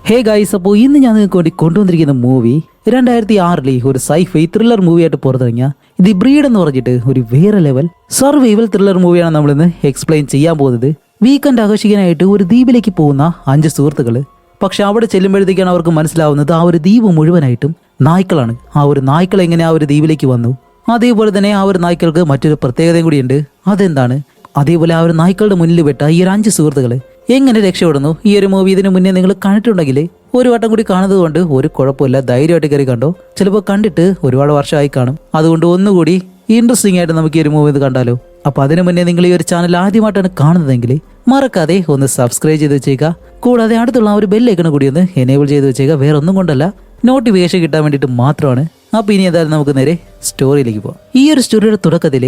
Hey guys, അപ്പോൾ ഇന്ന് ഞാൻ നിങ്ങൾക്ക് വേണ്ടി കൊണ്ടുവന്നിരിക്കുന്ന മൂവി 2006 ഒരു സൈഫൈ ത്രില്ലർ മൂവിയായിട്ട് പുറത്തിറങ്ങിയ ദി ബ്രീഡ് എന്ന് പറഞ്ഞിട്ട് ഒരു വേറെ ലെവൽ സർവൈവൽ ത്രില്ലർ മൂവിയാണ് നമ്മളിന്ന് എക്സ്പ്ലെയിൻ ചെയ്യാൻ പോകുന്നത്. വീക്കെൻഡ് ആഘോഷിക്കാനായിട്ട് ഒരു ദ്വീപിലേക്ക് പോകുന്ന 5 സുഹൃത്തുക്കൾ. പക്ഷെ അവിടെ ചെല്ലുമ്പോഴത്തേക്കാണ് അവർക്ക് മനസ്സിലാവുന്നത് ആ ഒരു ദ്വീപ് മുഴുവനായിട്ടും നായ്ക്കളാണ്. ആ ഒരു നായ്ക്കൾ എങ്ങനെ ആ ഒരു ദ്വീപിലേക്ക് വന്നു, അതേപോലെ തന്നെ ആ ഒരു നായ്ക്കൾക്ക് മറ്റൊരു പ്രത്യേകതയും കൂടിയുണ്ട്. അതെന്താണ്? അതേപോലെ ആ ഒരു നായ്ക്കളുടെ മുന്നിൽ പെട്ട ഈ ഒരു 5 സുഹൃത്തുക്കൾ എങ്ങനെ രക്ഷപ്പെടുന്നു? ഈ ഒരു മൂവി ഇതിനു മുന്നേ നിങ്ങൾ കണ്ടിട്ടുണ്ടെങ്കിൽ ഒരു വട്ടം കൂടി കാണുന്നത് കൊണ്ട് ഒരു കുഴപ്പമില്ല, ധൈര്യമായിട്ട് കയറി കണ്ടോ. ചിലപ്പോൾ കണ്ടിട്ട് ഒരുപാട് വർഷമായി കാണും, അതുകൊണ്ട് ഒന്നുകൂടി ഇൻട്രസ്റ്റിംഗ് ആയിട്ട് നമുക്ക് ഈ ഒരു മൂവി ഇത് കണ്ടാലോ. അപ്പോൾ അതിനു മുന്നേ നിങ്ങൾ ഈ ഒരു ചാനൽ ആദ്യമായിട്ടാണ് കാണുന്നതെങ്കിൽ മറക്കാതെ ഒന്ന് സബ്സ്ക്രൈബ് ചെയ്ത് വെച്ചേക്കുക. കൂടാതെ അടുത്തുള്ള ആ ഒരു ബെല്ലൈക്കൺ കൂടി ഒന്ന് എനേബിൾ ചെയ്ത് വെച്ചേക്കുക. വേറെ ഒന്നും കൊണ്ടല്ല, നോട്ടിഫിക്കേഷൻ കിട്ടാൻ വേണ്ടിയിട്ട് മാത്രമാണ്. അപ്പോൾ ഇനി എന്തായാലും നമുക്ക് നേരെ സ്റ്റോറിയിലേക്ക് പോകാം. ഈ ഒരു സ്റ്റോറിയുടെ തുടക്കത്തിൽ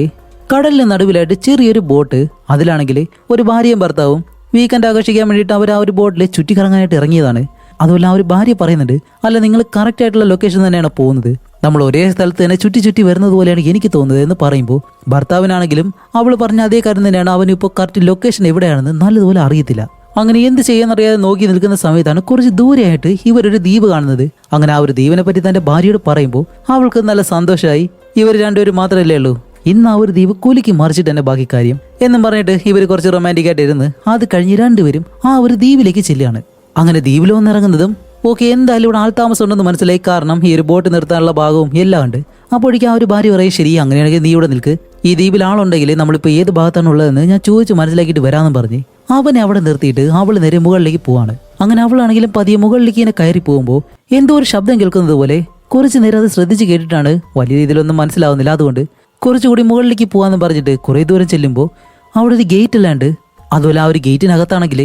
കടലിന് നടുവിലായിട്ട് ചെറിയൊരു ബോട്ട്, അതിലാണെങ്കിൽ ഒരു ഭാര്യയും ഭർത്താവും വീക്കെൻഡ് ആഘോഷിക്കാൻ വേണ്ടിയിട്ട് അവർ ആ ഒരു ബോട്ടിൽ ചുറ്റിക്കറങ്ങാനായിട്ട് ഇറങ്ങിയതാണ്. അതുപോലെ ആ ഒരു ഭാര്യ പറയുന്നുണ്ട്, അല്ല നിങ്ങൾ കറക്റ്റ് ആയിട്ടുള്ള ലൊക്കേഷൻ തന്നെയാണ് പോകുന്നത്, നമ്മൾ ഒരേ സ്ഥലത്ത് തന്നെ ചുറ്റി ചുറ്റി വരുന്നത് പോലെയാണ് എനിക്ക് തോന്നുന്നത് എന്ന് പറയുമ്പോൾ ഭർത്താവിനാണെങ്കിലും അവൾ പറഞ്ഞ അതേ കാര്യം തന്നെയാണ്. അവനിപ്പോൾ കറക്റ്റ് ലൊക്കേഷൻ എവിടെയാണെന്ന് നല്ലതുപോലെ അറിയത്തില്ല. അങ്ങനെ എന്ത് ചെയ്യാന്നറിയാതെ നോക്കി നിൽക്കുന്ന സമയത്താണ് കുറച്ച് ദൂരെയായിട്ട് ഇവരൊരു ദ്വീപ് കാണുന്നത്. അങ്ങനെ ആ ഒരു ദ്വീപിനെ പറ്റി തന്റെ ഭാര്യയോട് പറയുമ്പോൾ അവൾക്ക് നല്ല സന്തോഷമായി. ഇവർ രണ്ടുപേരും മാത്രമല്ലേ ഉള്ളൂ, ഇന്ന് ആ ഒരു ദ്വീപ് കൂലിക്ക് മറിച്ചിട്ട് തന്നെ ബാക്കി കാര്യം എന്നും പറഞ്ഞിട്ട് ഇവർ കുറച്ച് റൊമാൻറ്റിക് ആയിട്ട് ഇരുന്ന് അത് കഴിഞ്ഞ് രണ്ടുപേരും ആ ഒരു ദ്വീപിലേക്ക് ചെല്ലുകയാണ്. അങ്ങനെ ദ്വീപിൽ വന്നിറങ്ങുന്നതും ഓക്കെ, എന്തായാലും ഇവിടെ ആൾതാമസം ഉണ്ടെന്ന് മനസ്സിലായി. കാരണം ഈ ഒരു ബോട്ട് നിർത്താനുള്ള ഭാഗവും എല്ലാം ഉണ്ട്. അപ്പോഴേക്കും ആ ഒരു ഭാര്യ പറയും, ശരി അങ്ങനെയാണെങ്കിൽ നീ ഇവിടെ നിൽക്ക്, ഈ ദ്വീപിൽ ആളുണ്ടെങ്കിൽ നമ്മളിപ്പോൾ ഏത് ഭാഗത്താണ് ഉള്ളതെന്ന് ഞാൻ ചോദിച്ച് മനസ്സിലാക്കിയിട്ട് വരാമെന്ന് പറഞ്ഞ് അവനെ അവിടെ നിർത്തിയിട്ട് അവൾ നേരെ മുകളിലേക്ക് പോവാണ്. അങ്ങനെ അവളാണെങ്കിലും പതിയെ മുകളിലേക്ക് ഇങ്ങനെ കയറി പോകുമ്പോൾ എന്തോ ഒരു ശബ്ദം കേൾക്കുന്നത് പോലെ കുറച്ച് നേരം അത് ശ്രദ്ധിച്ച് കേട്ടിട്ടാണ്. വലിയ രീതിയിലൊന്നും മനസ്സിലാവുന്നില്ല, അതുകൊണ്ട് കുറച്ചുകൂടി മുകളിലേക്ക് പോകാമെന്ന് പറഞ്ഞിട്ട് കുറേ ദൂരം ചെല്ലുമ്പോൾ അവിടെ ഒരു ഗേറ്റ് അല്ലാണ്ട്, അതുപോലെ ആ ഒരു ഗേറ്റിനകത്താണെങ്കിൽ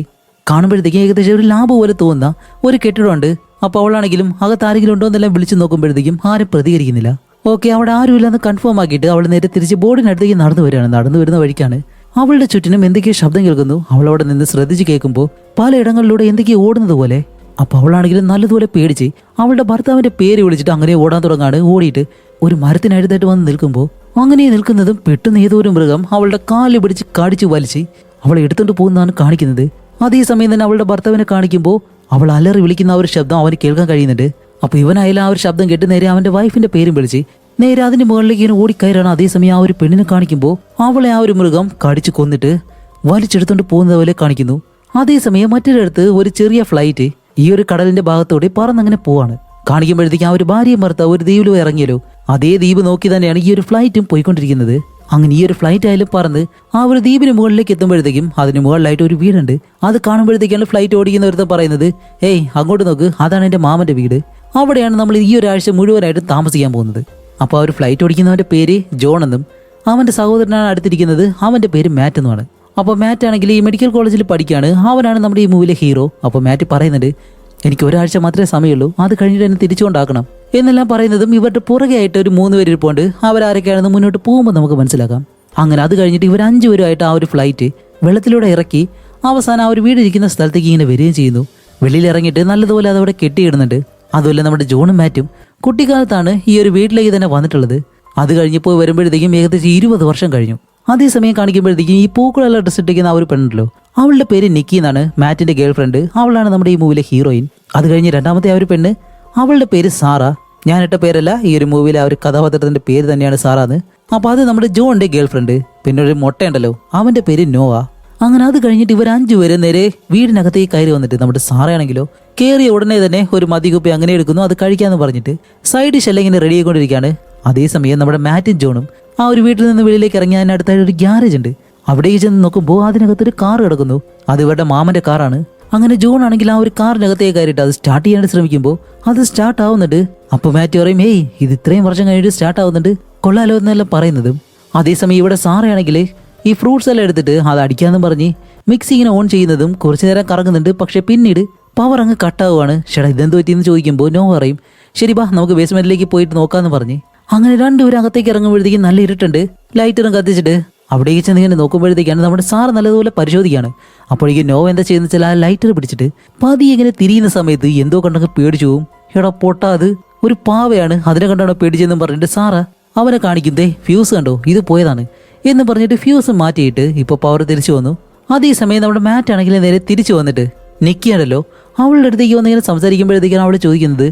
കാണുമ്പോഴത്തേക്കും ഏകദേശം ഒരു ലാബ് പോലെ തോന്നുന്ന ഒരു കെട്ടിടമുണ്ട്. അപ്പോൾ അവളാണെങ്കിലും അകത്ത് ആരെങ്കിലും ഉണ്ടോ എന്നെല്ലാം വിളിച്ചു നോക്കുമ്പോഴത്തേക്കും ആരും പ്രതികരിക്കുന്നില്ല. ഓക്കെ, അവിടെ ആരും ഇല്ലെന്ന് കൺഫേം ആക്കിയിട്ട് അവൾ നേരെ തിരിച്ച് ബോർഡിനടുത്തേക്ക് നടന്നു വരികയാണ്. നടന്നു വരുന്ന വഴിക്കാണ് അവളുടെ ചുറ്റിനും എന്തൊക്കെയോ ശബ്ദം കേൾക്കുന്നു. അവളവിടെ നിന്ന് ശ്രദ്ധിച്ച് കേൾക്കുമ്പോൾ പലയിടങ്ങളിലൂടെ എന്തൊക്കെയോ ഓടുന്നത് പോലെ. അപ്പോൾ അവളാണെങ്കിലും നല്ലതുപോലെ പേടിച്ച് അവളുടെ ഭർത്താവിന്റെ പേര് വിളിച്ചിട്ട് അങ്ങനെ ഓടാൻ തുടങ്ങാണ്. ഓടിയിട്ട് ഒരു മരത്തിനടുത്തായിട്ട് വന്ന് നിൽക്കുമ്പോൾ അങ്ങനെ നിൽക്കുന്നതും പെട്ടെന്ന് ഏതോ ഒരു മൃഗം അവളുടെ കാലിൽ പിടിച്ച് കടിച്ചു വലിച്ച് അവളെ എടുത്തുകൊണ്ട് പോകുന്നതാണ് കാണിക്കുന്നത്. അതേസമയം തന്നെ അവളുടെ ഭർത്താവിനെ കാണിക്കുമ്പോൾ അവൾ അലറി വിളിക്കുന്ന ആ ഒരു ശബ്ദം അവന് കേൾക്കാൻ കഴിയുന്നുണ്ട്. അപ്പോൾ ഇവനായാലും ആ ഒരു ശബ്ദം കേട്ട് നേരെ അവന്റെ വൈഫിന്റെ പേരും വിളിച്ച് നേരെ അതിന്റെ മുകളിലേക്ക് ഇങ്ങനെ ഓടിക്കയറാണ്. അതേസമയം ആ ഒരു പെണ്ണിനെ കാണിക്കുമ്പോൾ അവളെ ആ ഒരു മൃഗം കടിച്ചു കൊന്നിട്ട് വലിച്ചെടുത്തോണ്ട് പോകുന്നത് പോലെ കാണിക്കുന്നു. അതേസമയം മറ്റൊരിടത്ത് ഒരു ചെറിയ ഫ്ലൈറ്റ് ഈ ഒരു കടലിന്റെ ഭാഗത്തോടെ പറന്നങ്ങനെ പോവാണ്. കാണിക്കുമ്പോഴത്തേക്കും ആ ഒരു ഭാര്യയും ഭർത്താവ് ഒരു ദ്വീപിലും ഇറങ്ങിയല്ലോ, അതേ ദ്വീപ് നോക്കി തന്നെയാണ് ഈ ഒരു ഫ്ലൈറ്റും പോയിക്കൊണ്ടിരിക്കുന്നത്. അങ്ങനെ ഈ ഒരു ഫ്ലൈറ്റ് ആയാലും പറന്ന് ആ ഒരു ദ്വീപിന് മുകളിലേക്ക് എത്തുമ്പോഴത്തേക്കും അതിന് മുകളിലായിട്ട് ഒരു വീടുണ്ട്. അത് കാണുമ്പോഴത്തേക്കാണ് ഫ്ലൈറ്റ് ഓടിക്കുന്നവരത്തെ പറയുന്നത്, ഏയ് അങ്ങോട്ട് നോക്ക്, അതാണ് എൻ്റെ മാമന്റെ വീട്, അവിടെയാണ് നമ്മൾ ഈ ഒരാഴ്ച മുഴുവനായിട്ട് താമസിക്കാൻ പോകുന്നത്. അപ്പോൾ ആ ഒരു ഫ്ലൈറ്റ് ഓടിക്കുന്നവന്റെ പേര് ജോൺ എന്നും അവന്റെ സഹോദരനാണ് അടുത്തിരിക്കുന്നത്, അവന്റെ പേര് മാറ്റ് എന്നുമാണ്. അപ്പോൾ മാറ്റ് ആണെങ്കിൽ ഈ മെഡിക്കൽ കോളേജിൽ പഠിക്കുകയാണ്. അവനാണ് നമ്മുടെ ഈ മൂവിയിലെ ഹീറോ. അപ്പോൾ മാറ്റ് പറയുന്നുണ്ട്, എനിക്ക് ഒരാഴ്ച മാത്രമേ സമയമുള്ളൂ, അത് കഴിഞ്ഞിട്ട് എന്നെ തിരിച്ചുകൊണ്ടാക്കണം എന്നെല്ലാം പറയുന്നതും ഇവരുടെ പുറകെ ആയിട്ട് ഒരു 3 പേര് ഇരിപ്പുണ്ട്. അവരാരൊക്കെയാണെന്ന് മുന്നോട്ട് പോകുമ്പോൾ നമുക്ക് മനസ്സിലാക്കാം. അങ്ങനെ അത് കഴിഞ്ഞിട്ട് ഇവർ 5 പേരുമായിട്ട് ആ ഒരു ഫ്ലൈറ്റ് വെള്ളത്തിലൂടെ ഇറക്കി അവസാനം ആ ഒരു വീടിരിക്കുന്ന സ്ഥലത്തേക്ക് ഇങ്ങനെ വരികയും ചെയ്യുന്നു. വെളിയിൽ ഇറങ്ങിയിട്ട് നല്ലതുപോലെ അതവിടെ കെട്ടിയിടുന്നുണ്ട്. അതുപോലെ നമ്മുടെ ജോണും മാറ്റും കുട്ടിക്കാലത്താണ് ഈ ഒരു വീട്ടിലേക്ക് തന്നെ വന്നിട്ടുള്ളത്. അത് കഴിഞ്ഞപ്പോൾ വരുമ്പോഴത്തേക്കും ഏകദേശം 20 വർഷം കഴിഞ്ഞു. അതേസമയം കാണിക്കുമ്പോഴത്തേക്കും ഈ പൂക്കളെല്ലാം ഡ്രസ് ഇട്ടിരിക്കുന്ന ആ ഒരു പെണ്ണുണ്ടല്ലോ, അവളുടെ പേര് നിക്കി എന്നാണ്, മാറ്റിന്റെ ഗേൾ ഫ്രണ്ട്. അവളാണ് നമ്മുടെ ഈ മൂവിയിലെ ഹീറോയിൻ. അത് കഴിഞ്ഞ് രണ്ടാമത്തെ ആ ഒരു പെണ്ണ്, അവളുടെ പേര് സാറ. ഞാനിട്ട പേരല്ല, ഈ ഒരു മൂവിയിലെ ആ ഒരു കഥാപാത്രത്തിന്റെ പേര് തന്നെയാണ് സാറ എന്ന്. അപ്പൊ അത് നമ്മുടെ ജോണിന്റെ ഗേൾ ഫ്രണ്ട്. പിന്നെ ഒരു മൊട്ടയുണ്ടല്ലോ, അവന്റെ പേര് നോവ. അങ്ങനെ അത് കഴിഞ്ഞിട്ട് ഇവർ 5 പേര് നേരെ വീടിനകത്തേക്ക് കയറി വന്നിട്ട് നമ്മുടെ സാറയാണെങ്കിലോ കയറിയ ഉടനെ തന്നെ ഒരു മദ്യക്കുപ്പി അങ്ങനെ എടുക്കുന്നു, അത് കഴിക്കാന്ന് പറഞ്ഞിട്ട് സൈഡ് ഡിഷ് എല്ലാം ഇങ്ങനെ റെഡി ആയിക്കൊണ്ടിരിക്കുകയാണ്. അതേസമയം നമ്മുടെ മാറ്റും ജോണും ആ ഒരു വീട്ടിൽ നിന്ന് വെളിയിലേക്ക് ഇറങ്ങി അതിനടുത്തായിട്ട് ഒരു ഗ്യാരേജ് ഉണ്ട്. അവിടേക്ക് ചെന്ന് നോക്കുമ്പോൾ അതിനകത്തൊരു കാർ കിടക്കുന്നു. അത് ഇവരുടെ മാമന്റെ കാറാണ്. അങ്ങനെ ജോൺ ആണെങ്കിൽ ആ ഒരു കാറിനകത്തേക്ക് കയറിയിട്ട് അത് സ്റ്റാർട്ട് ചെയ്യാൻ ശ്രമിക്കുമ്പോൾ അത് സ്റ്റാർട്ട് ആവുന്നുണ്ട്. അപ്പോൾ മാറ്റ് പറയും, ഏയ് ഇത് ഇത്രയും വർഷം കഴിഞ്ഞിട്ട് സ്റ്റാർട്ട് ആവുന്നുണ്ട്, കൊള്ളാലോ എന്നെല്ലാം പറയുന്നതും. അതേസമയം ഇവിടെ സാറയാണെങ്കിൽ ഈ ഫ്രൂട്ട്സ് എല്ലാം എടുത്തിട്ട് അത് അടിക്കാന്ന് പറഞ്ഞ് മിക്സി ഇങ്ങനെ ഓൺ ചെയ്യുന്നതും കുറച്ചു നേരം കറങ്ങുന്നുണ്ട്. പക്ഷെ പിന്നീട് പവർ അങ്ങ് കട്ടാവുകയാണ്. ചേട്ടാ ഇതെന്ത് പറ്റിയെന്ന് ചോദിക്കുമ്പോൾ നോ പറയും, ശരി ബാ നമുക്ക് ബേസ്മെന്റിലേക്ക് പോയിട്ട് നോക്കാന്ന് പറഞ്ഞ് അങ്ങനെ 2 പേരും അകത്തേക്ക് ഇറങ്ങുമ്പോഴത്തേക്കും നല്ല ഇരുട്ടുണ്ട്. ലൈറ്ററും കത്തിച്ചിട്ട് അവിടേക്ക് ചെന്ന് ഇങ്ങനെ നോക്കുമ്പോഴത്തേക്കാണ് നമ്മുടെ സാറ് നല്ലതുപോലെ പരിശോധിക്കുകയാണ്. അപ്പോഴേക്കും നോ എന്താ ചെയ്യുന്ന വെച്ചാൽ ആ ലൈറ്റർ പിടിച്ചിട്ട് പതിയെ ഇങ്ങനെ തിരിയുന്ന സമയത്ത് എന്തോ കണ്ടങ്ങ് പേടിച്ചു പോവും. എടാ പൊട്ടാ, അത് ഒരു പാവയാണ്, അതിനെ കണ്ടാണോ പേടിച്ചെന്നും പറഞ്ഞിട്ട് സാറ് അവനെ കാണിക്കുന്നേ ഫ്യൂസ് കണ്ടോ, ഇത് പോയതാണ് എന്ന് പറഞ്ഞിട്ട് ഫ്യൂസ് മാറ്റിയിട്ട് ഇപ്പോൾ പവർ തിരിച്ചു വന്നു. അതേസമയം നമ്മുടെ മാറ്റ് ആണെങ്കിൽ നേരെ തിരിച്ചു വന്നിട്ട് നിക്കിയാണല്ലോ അവളുടെ അടുത്തേക്ക് വന്നിങ്ങനെ സംസാരിക്കുമ്പോഴത്തേക്കാണ് അവൾ ചോദിക്കുന്നത്,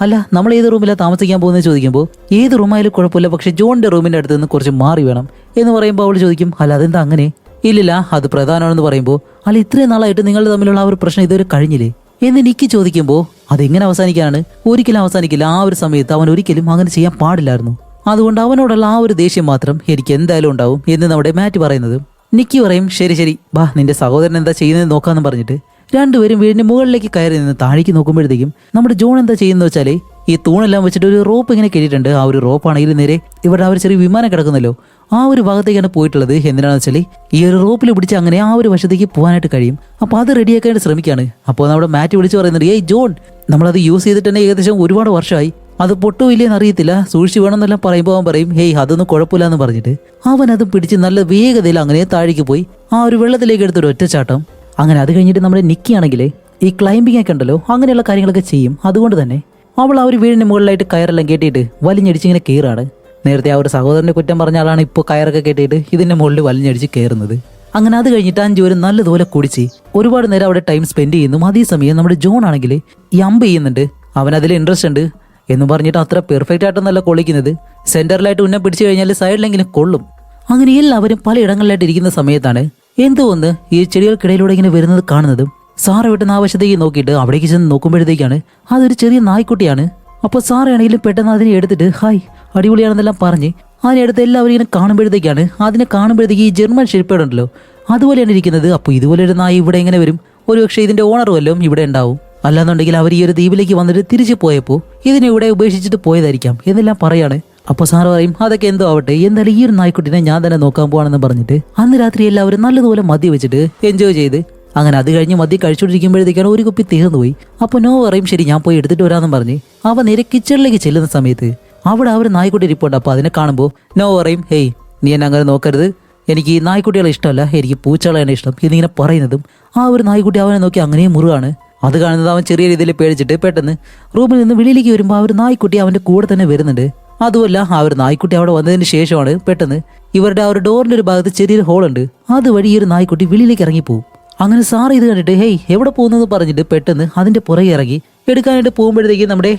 അല്ല നമ്മൾ ഏത് റൂമിലാണ് താമസിക്കാൻ പോകുന്നത് ചോദിക്കുമ്പോൾ, ഏത് റൂമായാലും കുഴപ്പമില്ല, പക്ഷെ ജോണിന്റെ റൂമിന്റെ അടുത്ത് നിന്ന് കുറച്ച് മാറി വേണം എന്ന് പറയുമ്പോൾ അവൾ ചോദിക്കും, അല്ല അതെന്താ അങ്ങനെ? ഇല്ലില്ല അത് പ്രധാനമാണെന്ന് പറയുമ്പോൾ, അല്ല ഇത്രയും നാളായിട്ട് നിങ്ങൾ തമ്മിലുള്ള ആ ഒരു പ്രശ്നം ഇതുവരെ കഴിഞ്ഞില്ലേ എന്ന് നിക്കി ചോദിക്കുമ്പോൾ, അതെങ്ങനെ അവസാനിക്കാനാണ്? ഒരിക്കലും അവസാനിക്കില്ല. ആ ഒരു സമയത്ത് അവൻ ഒരിക്കലും അങ്ങനെ ചെയ്യാൻ പാടില്ലായിരുന്നു. അതുകൊണ്ട് അവനോടുള്ള ആ ഒരു ദേഷ്യം മാത്രം എനിക്ക് എന്തായാലും ഉണ്ടാവും എന്ന് നമ്മുടെ മാറ്റ് പറയുന്നത്. നിക്കി പറയും, ശരി ശരി ബാ നിന്റെ സഹോദരൻ എന്താ ചെയ്യുന്നത് നോക്കാന്ന് പറഞ്ഞിട്ട് രണ്ടുപേരും വീടിന്റെ മുകളിലേക്ക് കയറി നിന്ന് താഴേക്ക് നോക്കുമ്പോഴത്തേക്കും നമ്മുടെ ജോൺ എന്താ ചെയ്യുന്നത് വെച്ചാല് ഈ തൂണെല്ലാം വെച്ചിട്ട് ഒരു റോപ്പ് ഇങ്ങനെ കെട്ടിയിട്ടുണ്ട്. ആ ഒരു റോപ്പാണെങ്കിൽ നേരെ ഇവിടെ ആ ഒരു ചെറിയ വിമാനം കിടക്കുന്നല്ലോ ആ ഒരു ഭാഗത്തേക്കാണ് പോയിട്ടുള്ളത്. എന്തിനാണെന്ന് വെച്ചാൽ ഈ ഒരു റോപ്പിൽ പിടിച്ച് അങ്ങനെ ആ ഒരു വശത്തേക്ക് പോകാനായിട്ട് കഴിയും. അപ്പോൾ അത് റെഡിയാക്കാനായിട്ട് ശ്രമിക്കുകയാണ്. അപ്പോൾ നമ്മുടെ മാറ്റ് വിളിച്ച് പറയുന്നുണ്ട്, ഏയ് ജോൺ, നമ്മളത് യൂസ് ചെയ്തിട്ട് തന്നെ ഏകദേശം ഒരുപാട് വർഷമായി, അത് പൊട്ടോ ഇല്ലേന്ന് അറിയത്തില്ല, സൂക്ഷിച്ച് വേണമെന്നെല്ലാം പറയുമ്പോൾ അവൻ പറയും, ഹേയ് അതൊന്നും കുഴപ്പമില്ല എന്ന് പറഞ്ഞിട്ട് അവൻ അതും പിടിച്ച് നല്ല വേഗതയിൽ അങ്ങനെ താഴേക്ക് പോയി ആ ഒരു വെള്ളത്തിലേക്ക് എടുത്തൊരു ഒറ്റച്ചാട്ടം. അങ്ങനെ അത് കഴിഞ്ഞിട്ട് നമ്മുടെ നിക്കി ആണെങ്കിൽ ഈ ക്ലൈംബിംഗ് ഒക്കെ ഉണ്ടല്ലോ അങ്ങനെയുള്ള കാര്യങ്ങളൊക്കെ ചെയ്യും. അതുകൊണ്ട് തന്നെ അവൾ ആ ഒരു വീടിന് മുകളിലായിട്ട് കയറെല്ലാം കെട്ടിയിട്ട് വലിഞ്ഞടിച്ചിങ്ങനെ കയറാണ്. നേരത്തെ ആ ഒരു സഹോദരനെ കുറ്റം പറഞ്ഞ ആളാണ് ഇപ്പോൾ കയറൊക്കെ കെട്ടിയിട്ട് ഇതിന്റെ മുകളിൽ വലിഞ്ഞടിച്ച് കയറുന്നത്. അങ്ങനെ അത് കഴിഞ്ഞിട്ട് 5 പേരും നല്ലതുപോലെ കുടിച്ച് ഒരുപാട് നേരം അവിടെ ടൈം സ്പെൻഡ് ചെയ്യുന്നു. അതേസമയം നമ്മുടെ ജോൺ ആണെങ്കിൽ ഈ അമ്പ് ചെയ്യുന്നുണ്ട്, അവൻ അതിൽ ഇൻട്രസ്റ്റ് ഉണ്ട് എന്ന് പറഞ്ഞിട്ട് അത്ര പെർഫെക്റ്റ് ആയിട്ടൊന്നല്ല കൊള്ളിക്കുന്നത്. സെന്ററിലായിട്ട് ഉന്നം പിടിച്ചു കഴിഞ്ഞാൽ സൈഡിലെങ്കിലും കൊള്ളും. അങ്ങനെ എല്ലാവരും പലയിടങ്ങളിലായിട്ട് ഇരിക്കുന്ന സമയത്താണ് എന്തോന്ന് ഈ ചെടികൾക്കിടയിലൂടെ ഇങ്ങനെ വരുന്നത് കാണുന്നതും സാറ വിട്ടുന്ന ആവശ്യത്തേക്ക് നോക്കിയിട്ട് അവിടേക്ക് ചെന്ന് നോക്കുമ്പോഴത്തേക്കാണ് അതൊരു ചെറിയ നായ്ക്കുട്ടിയാണ്. അപ്പോൾ സാറയാണെങ്കിലും പെട്ടെന്ന് അതിനെ എടുത്തിട്ട് ഹായ് അടിപൊളിയാണെന്നെല്ലാം പറഞ്ഞ് അതിനെടുത്ത് എല്ലാവരും ഇങ്ങനെ കാണുമ്പോഴത്തേക്കാണ് അതിനെ കാണുമ്പോഴത്തേക്ക് ഈ ജർമ്മൻ ഷെപ്പേർഡ് ഉണ്ടല്ലോ അതുപോലെയാണ് ഇരിക്കുന്നത്. അപ്പോൾ ഇതുപോലെ ഒരു നായ ഇവിടെ എങ്ങനെ വരും? ഒരുപക്ഷെ ഇതിന്റെ ഓണർ വല്ലതും ഇവിടെ ഉണ്ടാവും, അല്ലാന്നുണ്ടെങ്കിൽ അവർ ഈ ഒരു ദ്വീപിലേക്ക് വന്നിട്ട് തിരിച്ചു പോയപ്പോൾ ഇതിനെ ഇവിടെ ഉപേക്ഷിച്ചിട്ട് പോയതായിരിക്കാം എന്നെല്ലാം പറയാണ്. അപ്പോൾ സാറ് പറയും, അതൊക്കെ എന്തോ ആവട്ടെ, എന്തായാലും ഈ ഒരു നായ്ക്കുട്ടിനെ ഞാൻ തന്നെ നോക്കാൻ പോവാണെന്ന് പറഞ്ഞിട്ട് അന്ന് രാത്രി എല്ലാവരും നല്ലതുപോലെ മദ്യം വെച്ചിട്ട് എൻജോയ് ചെയ്ത് അങ്ങനെ അത് കഴിഞ്ഞ് മദ്യം കഴിച്ചുകൊണ്ടിരിക്കുമ്പോഴത്തേക്കാണ് ഒരു കുപ്പി തീർന്നു പോയി. അപ്പോൾ നോ പറയും, ശരി ഞാൻ പോയി എടുത്തിട്ട് വരാമെന്ന് പറഞ്ഞ് അവ നേരെ കിച്ചണിലേക്ക് ചെല്ലുന്ന സമയത്ത് അവിടെ ആ ഒരു നായ്ക്കുട്ടി ഇരിപ്പുണ്ട്. അപ്പോൾ അതിനെ കാണുമ്പോൾ നോ പറയും, ഹേയ് നീ എന്നെ അങ്ങനെ നോക്കരുത്, എനിക്ക് ഈ നായ്ക്കുട്ടികളെ ഇഷ്ടമല്ല, എനിക്ക് പൂച്ചകളെയാണ് ഇഷ്ടം എന്നിങ്ങനെ പറയുന്നതും ആ ഒരു നായ്ക്കുട്ടി അവനെ നോക്കി അങ്ങനെയും മുറുകാണ്. അത് കാണുന്നത് അവൻ ചെറിയ രീതിയിൽ പേടിച്ചിട്ട് പെട്ടെന്ന് റൂമിൽ നിന്ന് വെളിയിലേക്ക് വരുമ്പോൾ ആ ഒരു നായ്ക്കുട്ടി അവന്റെ കൂടെ തന്നെ വരുന്നുണ്ട്. അതുമല്ല ആ ഒരു നായ്ക്കുട്ടി അവിടെ വന്നതിന് ശേഷമാണ് പെട്ടെന്ന് ഇവരുടെ ആ ഒരു ഡോറിന്റെ ഒരു ഭാഗത്ത് ചെറിയൊരു ഹോളുണ്ട്, അതുവഴി ഈ ഒരു നായ്ക്കുട്ടി വെളിയിലേക്ക് ഇറങ്ങിപ്പോവും. അങ്ങനെ സാർ ഇത് കണ്ടിട്ട് ഹേയ് എവിടെ പോകുന്നത് പറഞ്ഞിട്ട് പെട്ടെന്ന് അതിന്റെ പുറകെ ഇറങ്ങി എടുക്കാനായിട്ട് പോകുമ്പോഴത്തേക്ക് നമ്മുടെ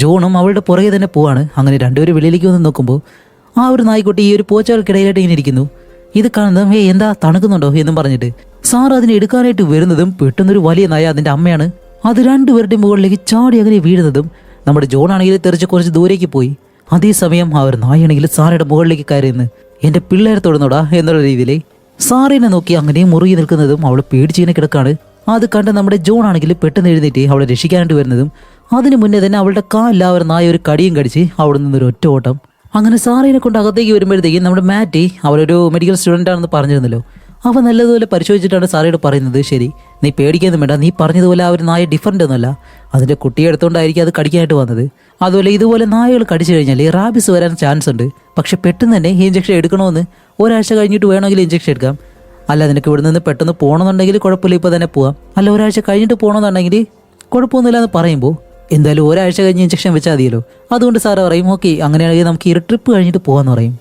ജോണും അവളുടെ പുറകെ തന്നെ പോവാണ്. അങ്ങനെ രണ്ടുപേരും വെളിയിലേക്ക് വന്ന് നോക്കുമ്പോൾ ആ ഒരു നായ്ക്കുട്ടി ഈ ഒരു പോച്ചകൾക്കിടയിലായിട്ട് ഇങ്ങനെ ഇരിക്കുന്നു. ഇത് കാണുന്നതും ഹേയ് എന്താ തണുക്കുന്നുണ്ടോ എന്നും പറഞ്ഞിട്ട് സാർ അതിനെ എടുക്കാനായിട്ട് വരുന്നതും പെട്ടെന്നൊരു വലിയ നായ അതിന്റെ അമ്മയാണ് അത് രണ്ടുപേരുടെ മുകളിലേക്ക് ചാടി അങ്ങനെ വീഴുന്നതും നമ്മുടെ ജോൺ ആണെങ്കിൽ തെറിച്ച് കുറച്ച് ദൂരേക്ക് പോയി. അതേസമയം ആ ഒരു നായാണെങ്കിൽ സാറയുടെ മുകളിലേക്ക് കയറിയെന്ന് എന്റെ പിള്ളേരെ തൊടുന്നോടാ എന്നുള്ള രീതിയിൽ സാറിനെ നോക്കി അങ്ങനെ മുറുകി നിൽക്കുന്നതും അവൾ പേടിച്ചിങ്ങനെ കിടക്കാണ്. അത് കണ്ട നമ്മുടെ ജോൺ ആണെങ്കിൽ പെട്ടെന്ന് എഴുന്നേറ്റ് അവളെ രക്ഷിക്കാനായിട്ട് വരുന്നതും അതിന് മുന്നേ തന്നെ അവളുടെ കാലില്ലാവർ നായ ഒരു കടിയും കടിച്ച് അവിടെ നിന്നൊരു ഒറ്റ ഓട്ടം. അങ്ങനെ സാറിനെ കൊണ്ട് അകത്തേക്ക് വരുമ്പോഴത്തേക്കും നമ്മുടെ മാറ്റി അവളൊരു മെഡിക്കൽ സ്റ്റുഡൻ്റ് ആണെന്ന് പറഞ്ഞിരുന്നല്ലോ, അവ നല്ലതുപോലെ പരിശോധിച്ചിട്ടാണ് സാറയോട് പറയുന്നത്, ശരി നീ പേടിക്കൊന്നും വേണ്ട, നീ പറഞ്ഞതുപോലെ ആ ഒരു നായ ഡിഫറൻ്റ് ഒന്നുമല്ല, അതിൻ്റെ കുട്ടിയെ എടുത്തുകൊണ്ടായിരിക്കും അത് കടിക്കാനായിട്ട് വന്നത്. അതുപോലെ ഇതുപോലെ നായകൾ കടിച്ചു കഴിഞ്ഞാൽ റാബിസ് വരാൻ ചാൻസ് ഉണ്ട്, പക്ഷെ പെട്ടെന്ന് തന്നെ ഈ ഇഞ്ചക്ഷൻ എടുക്കണമെന്ന് ഒരാഴ്ച കഴിഞ്ഞിട്ട് വേണമെങ്കിൽ ഇഞ്ചക്ഷൻ എടുക്കാം, അല്ല നിനക്ക് ഇവിടെ നിന്ന് പെട്ടെന്ന് പോകണമെന്നുണ്ടെങ്കിൽ കുഴപ്പമില്ല ഇപ്പോൾ തന്നെ പോവാം, അല്ല ഒരാഴ്ച കഴിഞ്ഞിട്ട് പോകണമെന്നുണ്ടെങ്കിൽ കുഴപ്പമൊന്നുമില്ല എന്ന് പറയുമ്പോൾ എന്തായാലും ഒരാഴ്ച കഴിഞ്ഞ് ഇഞ്ചക്ഷൻ വെച്ചാൽ മതിയല്ലോ. അതുകൊണ്ട് സാറ് പറയും ഓക്കെ അങ്ങനെയാണെങ്കിൽ നമുക്ക് ഈ ഒരു ട്രിപ്പ് കഴിഞ്ഞിട്ട് പോകാമെന്ന് പറയും.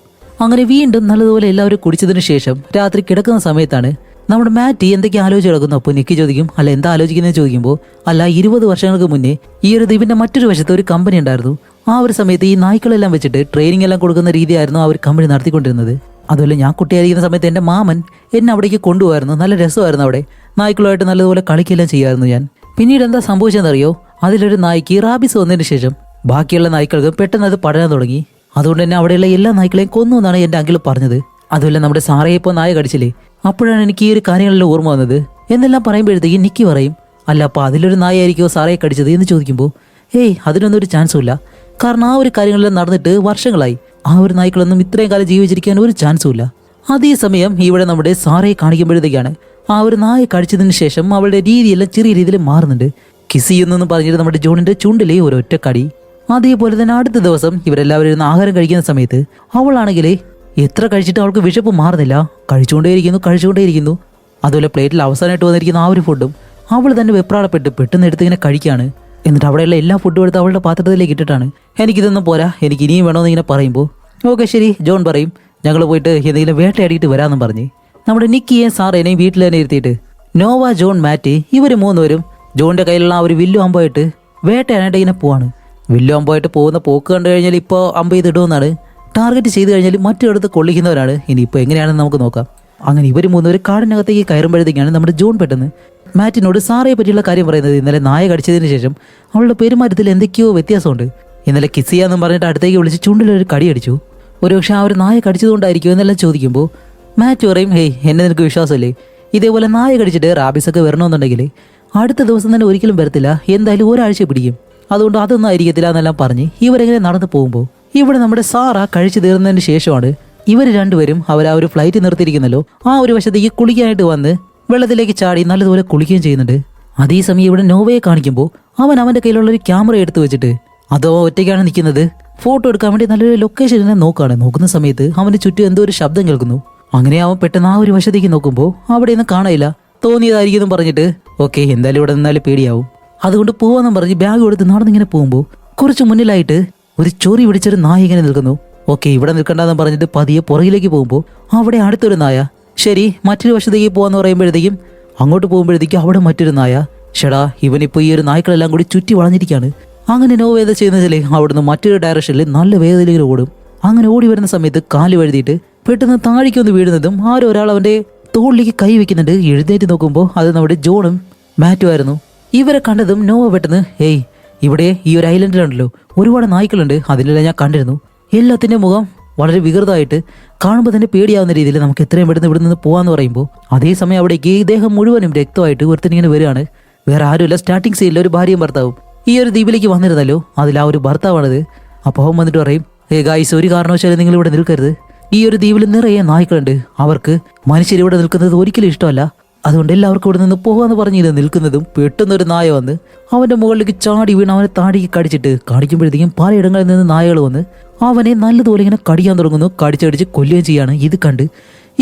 അങ്ങനെ വീണ്ടും നല്ലതുപോലെ എല്ലാവരും കുടിച്ചതിന് ശേഷം രാത്രി കിടക്കുന്ന സമയത്താണ് നമ്മുടെ മാറ്റി എന്തൊക്കെ ആലോചിച്ച് കിടക്കുന്നു. അപ്പോൾ നിക്കി ചോദിക്കും, അല്ല എന്താ ആലോചിക്കുന്നത് ചോദിക്കുമ്പോൾ, അല്ല 20 വർഷങ്ങൾക്ക് മുന്നേ ഈ ഒരു ദ്വീപിന്റെ മറ്റൊരു വശത്ത് ഒരു കമ്പനി ഉണ്ടായിരുന്നു, ആ ഒരു സമയത്ത് ഈ നായ്ക്കളെല്ലാം വെച്ചിട്ട് ട്രെയിനിങ് എല്ലാം കൊടുക്കുന്ന രീതിയായിരുന്നു ആ ഒരു കമ്പനി നടത്തിക്കൊണ്ടിരുന്നത്. അതുപോലെ ഞാൻ കുട്ടിയായിരിക്കുന്ന സമയത്ത് എൻ്റെ മാമൻ എന്നെ അവിടേക്ക് കൊണ്ടുപോകായിരുന്നു, നല്ല രസമായിരുന്നു, അവിടെ നായ്ക്കളുമായിട്ട് നല്ലതുപോലെ കളിക്കെല്ലാം ചെയ്യായിരുന്നു ഞാൻ. പിന്നീട് എന്താ സംഭവിച്ചതെന്നറിയോ, അതിലൊരു നായ്ക്ക് റാബിസ് വന്നതിന് ശേഷം ബാക്കിയുള്ള നായ്ക്കൾക്ക് പെട്ടെന്ന് അത് പടരാൻ തുടങ്ങി. അതുകൊണ്ട് തന്നെ അവിടെയുള്ള എല്ലാ നായ്ക്കളെയും കൊന്നു എന്നാണ് എൻ്റെ അങ്കിൾ പറഞ്ഞത്. അതുമല്ല നമ്മുടെ സാറയെ ഇപ്പോൾ നായ കടിച്ചില്ലേ, അപ്പോഴാണ് എനിക്ക് ഈ ഒരു കാര്യങ്ങളെല്ലാം ഓർമ്മ വന്നത് എന്നെല്ലാം പറയുമ്പോഴത്തേക്ക് നിക്കി പറയും, അല്ല അപ്പോൾ അതിലൊരു നായ ആയിരിക്കുമോ സാറയെ കടിച്ചത് എന്ന് ചോദിക്കുമ്പോൾ, ഏയ് അതിനൊന്നും ഒരു ചാൻസും ഇല്ല, കാരണം ആ ഒരു കാര്യങ്ങളെല്ലാം നടന്നിട്ട് വർഷങ്ങളായി, ആ ഒരു നായ്ക്കളൊന്നും ഇത്രയും കാലം ജീവിച്ചിരിക്കാൻ ഒരു ചാൻസും ഇല്ല. അതേസമയം ഇവിടെ നമ്മുടെ സാറയെ കാണിക്കുമ്പോഴത്തേക്കാണ് ആ ഒരു നായ കടിച്ചതിന് ശേഷം അവളുടെ രീതിയെല്ലാം ചെറിയ രീതിയിൽ മാറുന്നുണ്ട്. കിസ് ചെയ്യുന്നെന്ന് പറഞ്ഞിട്ട് നമ്മുടെ ജോണിന്റെ ചുണ്ടിലെ ഒരൊറ്റ കടി. അതേപോലെ തന്നെ അടുത്ത ദിവസം ഇവരെല്ലാവരും ഇരുന്ന് ആഹാരം കഴിക്കുന്ന സമയത്ത് അവളാണെങ്കിൽ എത്ര കഴിച്ചിട്ട് അവൾക്ക് വിശപ്പ് മാറുന്നില്ല, കഴിച്ചുകൊണ്ടേയിരിക്കുന്നു. അതുപോലെ പ്ലേറ്റിൽ അവസാനമായിട്ട് വന്നിരിക്കുന്ന ആ ഒരു ഫുഡും അവൾ തന്നെ വെപ്രാളപ്പെട്ട് പെട്ടെന്ന് എടുത്ത് ഇങ്ങനെ കഴിക്കുകയാണ്. എന്നിട്ട് അവിടെയുള്ള എല്ലാ ഫുഡും എടുത്ത് അവളുടെ പാത്രത്തിലേക്ക് ഇട്ടിട്ടാണ് എനിക്കിതൊന്നും പോരാ, എനിക്ക് ഇനിയും വേണമെന്ന് ഇങ്ങനെ പറയുമ്പോൾ ഓക്കെ ശരി ജോൺ പറയും, ഞങ്ങൾ പോയിട്ട് എന്തെങ്കിലും വേട്ടയാടിയിട്ട് വരാമെന്നും പറഞ്ഞ് നമ്മുടെ നിക്കിയെയും സാറേനെയും വീട്ടിൽ തന്നെ ഇരുത്തിയിട്ട് നോവ, ജോൺ, മാറ്റി ഇവർ മൂന്നുപേരും ജോണിന്റെ കയ്യിലുള്ള ആ ഒരു വില്ലു അമ്പായിട്ട് വേട്ടയാനായിട്ട് ഇങ്ങനെ പോവാണ്. വില്ലു അമ്പായിട്ട് പോകുന്ന പോക്ക് കണ്ടു കഴിഞ്ഞാൽ ഇപ്പോൾ അമ്പ് ചെയ്തിടുമെന്നാണ്. ടാർഗറ്റ് ചെയ്ത് കഴിഞ്ഞാൽ മറ്റൊരിടത്ത് കൊള്ളിക്കുന്നവരാണ്. ഇനിയിപ്പോൾ എങ്ങനെയാണെന്ന് നമുക്ക് നോക്കാം. അങ്ങനെ ഇവർ മൂന്നുപേർ കാടിനകത്തേക്ക് കയറുമ്പോഴത്തേക്കാണ് നമ്മുടെ ജോൺ പെട്ടെന്ന് മാറ്റിനോട് സാറയെ പറ്റിയുള്ള കാര്യം പറയുന്നത്. ഇന്നലെ നായ കടിച്ചതിന് ശേഷം അവളുടെ പെരുമാറ്റത്തിൽ എന്തൊക്കെയോ വ്യത്യാസമുണ്ട്. ഇന്നലെ കിസ് ചെയ്യാന്നും പറഞ്ഞിട്ട് അടുത്തേക്ക് വിളിച്ച് ചുണ്ടിലൊരു കടി അടിച്ചു. ഒരുപക്ഷെ ആ ഒരു നായ കടിച്ചതുകൊണ്ടായിരിക്കും എന്നെല്ലാം ചോദിക്കുമ്പോൾ മാറ്റ് പറയും, ഹേയ് എന്നെ നിനക്ക് വിശ്വാസമല്ലേ, ഇതേപോലെ നായ കടിച്ചിട്ട് റാബിസൊക്കെ വരണമെന്നുണ്ടെങ്കിൽ അടുത്ത ദിവസം തന്നെ ഒരിക്കലും വരത്തില്ല, എന്തായാലും ഒരാഴ്ച പിടിക്കും, അതുകൊണ്ട് അതൊന്നും ആയിരിക്കത്തില്ല എന്നെല്ലാം പറഞ്ഞ് ഇവരെങ്ങനെ നടന്നു പോകുമ്പോൾ ഇവിടെ നമ്മുടെ സാറ കഴിച്ചു തീർന്നതിന് ശേഷമാണ് ഇവർ രണ്ടുപേരും ആ ഒരു ഫ്ലൈറ്റ് നിർത്തിയിരിക്കുന്നല്ലോ ആ ഒരു വശത്തേക്ക് കുളിക്കാനായിട്ട് വന്ന് വെള്ളത്തിലേക്ക് ചാടി നല്ലതുപോലെ കുളിക്കുകയും ചെയ്യുന്നുണ്ട്. അതേസമയം ഇവിടെ നോവയെ കാണിക്കുമ്പോൾ അവന്റെ കയ്യിലുള്ള ഒരു ക്യാമറ എടുത്തു വെച്ചിട്ട് അതോ ഒറ്റയ്ക്കാണ് നിൽക്കുന്നത്. ഫോട്ടോ എടുക്കാൻ വേണ്ടി നല്ലൊരു ലൊക്കേഷനെ നോക്കുന്ന സമയത്ത് അവന്റെ ചുറ്റും എന്തോ ഒരു ശബ്ദം കേൾക്കുന്നു. അങ്ങനെ അവൻ പെട്ടെന്ന് ആ ഒരു വശത്തേക്ക് നോക്കുമ്പോൾ അവിടെ ഒന്നും കാണാനില്ല. തോന്നിയതായിരിക്കും പറഞ്ഞിട്ട് ഓക്കെ എന്തായാലും ഇവിടെ നിന്നാലും പേടിയാവും, അതുകൊണ്ട് പോവാന്നും പറഞ്ഞ് ബാഗ് എടുത്ത് നടന്നിങ്ങനെ പോകുമ്പോൾ കുറച്ച് മുന്നിലായിട്ട് ഒരു ചൊറി പിടിച്ചൊരു നായ ഇങ്ങനെ നിൽക്കുന്നു. ഓക്കെ ഇവിടെ നിൽക്കണ്ടെന്ന് പറഞ്ഞിട്ട് പതിയെ പുറകിലേക്ക് പോകുമ്പോൾ അവിടെ അടുത്തൊരു നായ. ശരി മറ്റൊരു വശത്തേക്ക് പോകാന്ന് പറയുമ്പോഴത്തേക്കും അങ്ങോട്ട് പോകുമ്പോഴത്തേക്കും അവിടെ മറ്റൊരു നായ. ഷെടാ ഇവനിപ്പോ ഈ ഒരു നായ്ക്കളെല്ലാം കൂടി ചുറ്റി വളഞ്ഞിരിക്കുകയാണ്. അങ്ങനെ നോവ ഏതാ ചെയ്യുന്നതിലെ അവിടുന്ന് മറ്റൊരു ഡയറക്ഷനിൽ നല്ല വേഗതയിലേക്ക് ഓടും. അങ്ങനെ ഓടി വരുന്ന സമയത്ത് കാല് വഴുതിയിട്ട് പെട്ടെന്ന് താഴേക്കൊന്ന് വീഴുന്നതും ആരോ ഒരാൾ അവന്റെ തോളിലേക്ക് കൈ വെക്കുന്നുണ്ട്. എഴുന്നേറ്റ് നോക്കുമ്പോൾ അത് നമ്മുടെ ജോണും മാറ്റുമായിരുന്നു. ഇവരെ കണ്ടതും നോവ പെട്ടെന്ന് ഹേയ് ഇവിടെ ഈ ഒരു ഐലൻഡിലുണ്ടല്ലോ ഒരുപാട് നായ്ക്കളുണ്ട്, അതിലെല്ലാം ഞാൻ കണ്ടിരുന്നു, എല്ലാത്തിൻ്റെ മുഖം വളരെ വികൃതമായിട്ട് കാണുമ്പോൾ തന്നെ പേടിയാവുന്ന രീതിയിൽ നമുക്ക് എത്രയും പെട്ടെന്ന് ഇവിടെ നിന്ന് പോകാന്ന് പറയുമ്പോൾ അതേസമയം അവിടേക്ക് ഈ ദേഹം മുഴുവനും രക്തമായിട്ട് ഒരുത്തനിങ്ങനെ വരികയാണ്. വേറെ ആരുമില്ല, സ്റ്റാർട്ടിങ് സീനിൽ ഒരു ഭാര്യയും ഭർത്താവും ഈ ഒരു ദ്വീപിലേക്ക് വന്നിരുന്നല്ലോ, അതിൽ ആ ഒരു ഭർത്താവാണിത്. അപ്പോൾ അവൻ വന്നിട്ട് പറയും, ഗായ്സ് ഒരു കാരണവശാലും നിങ്ങൾ ഇവിടെ നിൽക്കരുത്, ഈ ഒരു ദ്വീപിൽ നിറയെ നായ്ക്കളുണ്ട്, അവർക്ക് മനുഷ്യർ ഇവിടെ നിൽക്കുന്നത് ഒരിക്കലും ഇഷ്ടമല്ല, അതുകൊണ്ട് എല്ലാവർക്കും ഇവിടെ നിന്ന് പോകാന്ന് പറഞ്ഞിരുന്ന് നിൽക്കുന്നതും പെട്ടെന്നൊരു നായ വന്ന് അവന്റെ മുകളിലേക്ക് ചാടി വീണ് അവനെ താടിക്ക് കടിച്ചിട്ട് കാണിക്കുമ്പോഴത്തേക്കും പലയിടങ്ങളിൽ നിന്ന് നായകൾ വന്ന് അവനെ നല്ലതുപോലെ ഇങ്ങനെ കടിക്കാൻ തുടങ്ങുന്നു. കടിച്ചടിച്ച് കൊല്ലുകയും ചെയ്യാണ്. ഇത് കണ്ട്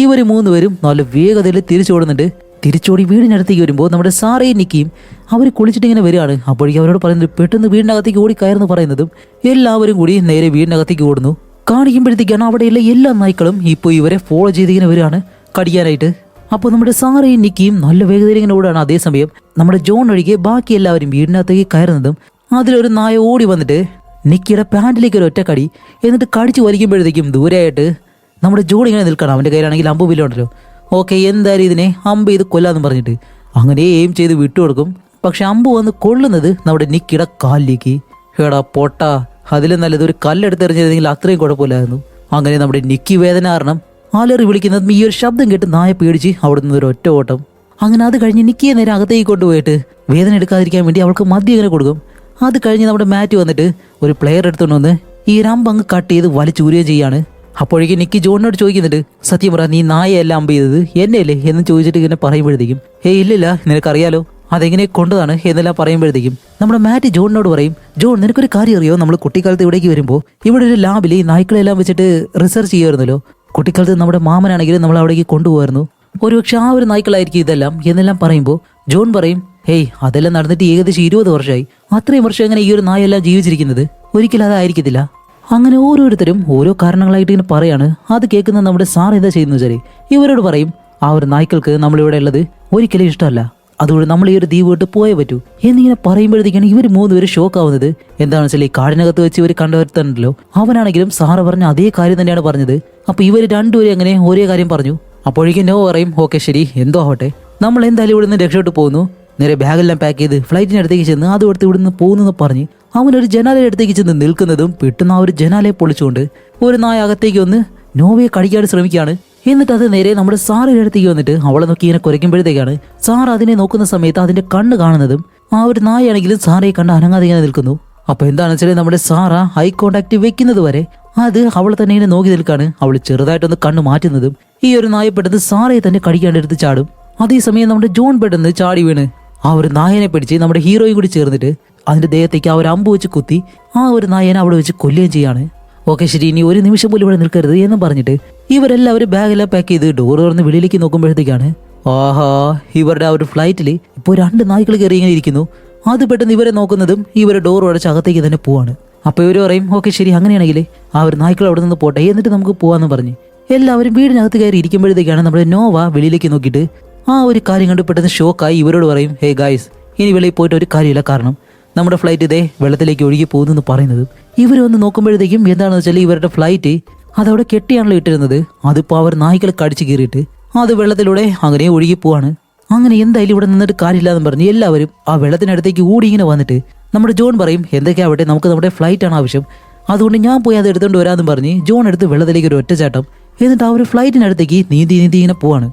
ഇവർ മൂന്നുപേരും നല്ല വേഗതയിൽ തിരിച്ചോടുന്നുണ്ട്. തിരിച്ചോടി വീടിനടുത്തേക്ക് വരുമ്പോൾ നമ്മുടെ സാറയും നിക്കിയും അവർ കുളിച്ചിട്ട് ഇങ്ങനെ വരികയാണ്. അപ്പോഴേക്കും അവരോട് പറയുന്നത് പെട്ടെന്ന് വീടിനകത്തേക്ക് ഓടിക്കയറുന്നു പറയുന്നതും എല്ലാവരും കൂടി നേരെ വീടിനകത്തേക്ക് ഓടുന്നു. കാണിക്കുമ്പോഴത്തേക്കാണ് അവിടെയുള്ള എല്ലാ നായ്ക്കളും ഇപ്പോൾ ഇവരെ ഫോളോ ചെയ്തിങ്ങനെ വരികയാണ് കടിക്കാനായിട്ട്. അപ്പോൾ നമ്മുടെ സാറയും നിക്കിയും നല്ല വേഗതയിൽ ഇങ്ങനെ ഓടുകയാണ്. അതേസമയം നമ്മുടെ ജോൺ ഒഴികെ ബാക്കി എല്ലാവരും വീടിനകത്തേക്ക് കയറുന്നതും അതിലൊരു നായ ഓടി വന്നിട്ട് നിക്കിയുടെ പാൻറ്റിലേക്ക് ഒരു ഒറ്റക്കടി എന്നിട്ട് കടിച്ചു വലിക്കുമ്പോഴത്തേക്കും ദൂരെയായിട്ട് നമ്മുടെ ജോൺ ഇങ്ങനെ നിൽക്കണം. അവൻ്റെ കയ്യിലാണെങ്കിൽ അമ്പ് വില്ലുണ്ടല്ലോ. ഓക്കെ എന്തായാലും ഇതിനെ അമ്പ് ചെയ്ത് കൊല്ലാന്ന് പറഞ്ഞിട്ട് അങ്ങനെ എയിം ചെയ്ത് വിട്ടുകൊടുക്കും. പക്ഷെ അമ്പ് വന്ന് കൊള്ളുന്നത് നമ്മുടെ നിക്കിയുടെ കാലിലേക്ക്. എടാ പൊട്ട, അതിലും നല്ലത് ഒരു കല്ലെടുത്തെറിഞ്ഞിരുന്നെങ്കിൽ അത്രയും കുഴപ്പമില്ലായിരുന്നു. അങ്ങനെ നമ്മുടെ നിക്കി വേദന കാരണം ആലറി വിളിക്കുന്നതും ഈ ഒരു ശബ്ദം കേട്ട് നായ പേടിച്ച് അവിടെ നിന്ന് ഒരു ഒറ്റ ഓട്ടം. അങ്ങനെ അത് കഴിഞ്ഞ് നിക്കിയെ നേരെ അകത്തേക്ക് കൊണ്ടുപോയിട്ട് വേദന എടുക്കാതിരിക്കാൻ വേണ്ടി അവൾക്ക് മദ്യം ഇങ്ങനെ കൊടുക്കും. അത് കഴിഞ്ഞ് നമ്മുടെ മാറ്റ് വന്നിട്ട് ഒരു പ്ലെയർ എടുത്തുകൊണ്ട് വന്ന് ഈ രമ്പ് അങ്ങ് കട്ട് ചെയ്ത് വലിച്ചൂരുകയും ചെയ്യാണ്. അപ്പോഴേക്കും നിക്കി ജോണിനോട് ചോദിക്കുന്നുണ്ട്, സത്യം പറ നീ നായയല്ല അമ്പ് ചെയ്തത് എന്നെയല്ലേ എന്ന് ചോദിച്ചിട്ട് ഇങ്ങനെ പറയുമ്പോഴത്തേക്കും ഇല്ലില്ല നിനക്കറിയാലോ അതെങ്ങനെ കൊണ്ടതാണ് എന്നെല്ലാം പറയുമ്പോഴത്തേക്കും നമ്മുടെ മാറ്റ് ജോണിനോട് പറയും, ജോൺ നിനക്കൊരു കാര്യം അറിയോ, നമ്മൾ കുട്ടിക്കാലത്ത് ഇവിടേക്ക് വരുമ്പോൾ ഇവിടെ ഒരു ലാബിൽ ഈ നായ്ക്കളെല്ലാം വെച്ചിട്ട് റിസർച്ച് ചെയ്യുമായിരുന്നല്ലോ. കുട്ടിക്കാലത്ത് നമ്മുടെ മാമനാണെങ്കിലും നമ്മൾ അവിടേക്ക് കൊണ്ടുപോകായിരുന്നു, ഒരുപക്ഷെ ആ ഒരു നായ്ക്കളായിരിക്കും ഇതെല്ലാം എന്നെല്ലാം പറയുമ്പോൾ ജോൺ പറയും, അതെല്ലാം നടന്നിട്ട് ഏകദേശം 20 വർഷമായി, അത്രയും വർഷം എങ്ങനെ ഈ ഒരു നായെല്ലാം ജീവിച്ചിരിക്കുന്നത്, ഒരിക്കലും അതായിരിക്കത്തില്ല. അങ്ങനെ ഓരോരുത്തരും ഓരോ കാരണങ്ങളായിട്ട് ഇങ്ങനെ പറയാണ്. അത് കേൾക്കുന്ന നമ്മുടെ സാർ എന്താ ചെയ്യുന്നു വെച്ചാൽ ഇവരോട് പറയും, ആ ഒരു നായ്ക്കൾക്ക് നമ്മളിവിടെ ഉള്ളത് ഒരിക്കലും ഇഷ്ടമല്ല, അതുകൊണ്ട് നമ്മൾ ഈ ഒരു ദ്വീപ് വിട്ട് പോയേ പറ്റൂ എന്നിങ്ങനെ പറയുമ്പോഴത്തേക്കാണ് ഇവർ മൂന്നുപേര് ഷോക്ക് ആവുന്നത്. എന്താണെന്ന് വെച്ചാൽ ഈ കാടിനകത്ത് വെച്ച് ഇവർ കണ്ടുവരുത്തണ്ടല്ലോ, അവനാണെങ്കിലും സാറ് പറഞ്ഞ അതേ കാര്യം തന്നെയാണ് പറഞ്ഞത്. അപ്പൊ ഇവർ രണ്ടുപേരും അങ്ങനെ ഒരേ കാര്യം പറഞ്ഞു. അപ്പോഴേക്കും നോ പറയും, ഓക്കെ ശരി എന്തോ ആവട്ടെ, നമ്മൾ എന്തായാലും ഇവിടെ നിന്ന് രക്ഷപ്പെട്ട് പോകുന്നു, നേരെ ബാഗെല്ലാം പാക്ക് ചെയ്ത് ഫ്ലൈറ്റിനടുത്തേക്ക് ചെന്ന് അതും എടുത്ത് ഇവിടുന്ന് പോകുന്നെന്ന് പറഞ്ഞ് അവനൊരു ജനാലയുടെ അടുത്തേക്ക് ചെന്ന് നിൽക്കുന്നതും പെട്ടെന്ന് ആ ഒരു ജനാലയെ പൊളിച്ചുകൊണ്ട് ഒരു നായ അകത്തേക്ക് വന്ന് നോവയെ കടിക്കാൻ ശ്രമിക്കുകയാണ്. എന്നിട്ട് അത് നേരെ നമ്മുടെ സാറിന്റെ അടുത്തേക്ക് വന്നിട്ട് അവളെ നോക്കി ഇങ്ങനെ കുരയ്ക്കുമ്പോഴത്തേക്കാണ് സാർ അതിനെ നോക്കുന്ന സമയത്ത് അതിന്റെ കണ്ണ് കാണുന്നതും ആ ഒരു നായാണെങ്കിലും സാറയെ കണ്ട് അനങ്ങാതെ ഇങ്ങനെ നിൽക്കുന്നു. അപ്പൊ എന്താണെന്ന് വെച്ചാൽ നമ്മുടെ സാറ ഹൈ കോണ്ടാക്ട് വെക്കുന്നത് വരെ അത് അവളെ തന്നെ ഇങ്ങനെ നോക്കി നിൽക്കാണ്. അവൾ ചെറുതായിട്ടൊന്ന് കണ്ണ് മാറ്റുന്നതും ഈ ഒരു നായ പെട്ടെന്ന് സാറയെ തന്നെ കടിക്കാണ്ടെടുത്ത് ചാടും. അതേസമയം നമ്മുടെ ജോൺ പെട്ടെന്ന് ചാടി വീണ് ആ ഒരു നായനെ പിടിച്ച് നമ്മുടെ ഹീറോയും കൂടി ചേർന്നിട്ട് അതിന്റെ ദേഹത്തേക്ക് ആ ഒരു അമ്പ് വെച്ച് കുത്തി ആ ഒരു നായനെ അവിടെ വെച്ച് കൊല്ലുകയും ചെയ്യാണ്. ഓക്കെ ശരി ഇനി ഒരു നിമിഷം പോലും ഇവിടെ നിൽക്കരുത് എന്ന് പറഞ്ഞിട്ട് ഇവരെല്ലാവരും ബാഗെല്ലാം പാക്ക് ചെയ്ത് ഡോർ തുറന്ന് വെളിയിലേക്ക് നോക്കുമ്പോഴത്തേക്കാണ് ആഹാ ഇവരുടെ ആ ഒരു ഫ്ലൈറ്റിൽ ഇപ്പോൾ 2 നായ്ക്കൾ കയറി ഇങ്ങനെ ഇരിക്കുന്നു. അത് പെട്ടെന്ന് ഇവരെ നോക്കുന്നതും ഇവരെ ഡോർ അടച്ച് അകത്തേക്ക് തന്നെ പോവാണ്. അപ്പോൾ ഇവർ പറയും, ഓക്കെ ശരി അങ്ങനെയാണെങ്കിൽ ആ ഒരു നായ്ക്കൾ അവിടെ നിന്ന് പോട്ടെ എന്നിട്ട് നമുക്ക് പോവാന്ന് പറഞ്ഞ് എല്ലാവരും വീടിനകത്ത് കയറി ഇരിക്കുമ്പോഴത്തേക്കാണ് നമ്മുടെ നോവ വെളിയിലേക്ക് നോക്കിയിട്ട് ആ ഒരു കാര്യം കണ്ട് പെട്ടെന്ന് ഷോക്കായി ഇവരോട് പറയും, ഗായ്സ് ഇനി വെളിയിൽ പോയിട്ട് ഒരു കാര്യമില്ല, കാരണം നമ്മുടെ ഫ്ലൈറ്റ് ഇതേ വെള്ളത്തിലേക്ക് ഒഴുകി പോകുന്നു പറയുന്നത്. ഇവർ വന്ന് നോക്കുമ്പോഴത്തേക്കും എന്താണെന്ന് വെച്ചാൽ ഇവരുടെ ഫ്ലൈറ്റ് അതവിടെ കെട്ടിയാണല്ലോ ഇട്ടിരുന്നത്. അതിപ്പോൾ അവർ നായ്ക്കൾ കടിച്ചു കീറിയിട്ട് അത് വെള്ളത്തിലൂടെ അങ്ങനെ ഒഴുകി പോവാണ്. അങ്ങനെ എന്തായാലും ഇവിടെ നിന്നിട്ട് കാര്യമില്ലാന്ന് പറഞ്ഞ് എല്ലാവരും ആ വെള്ളത്തിനടുത്തേക്ക് ഓടി ഇങ്ങനെ വന്നിട്ട് നമ്മുടെ ജോൺ പറയും, എന്തൊക്കെയാവട്ടെ നമുക്ക് നമ്മുടെ ഫ്ലൈറ്റാണ് ആവശ്യം, അതുകൊണ്ട് ഞാൻ പോയി അത് എടുത്തുകൊണ്ട് വരാമെന്ന് പറഞ്ഞ് ജോൺ എടുത്ത് വെള്ളത്തിലേക്ക് ഒരു ഒറ്റച്ചാട്ടം. എന്നിട്ട് ആ ഒരു ഫ്ലൈറ്റിനടുത്തേക്ക് നീന്തി ഇങ്ങനെ പോവാണ്.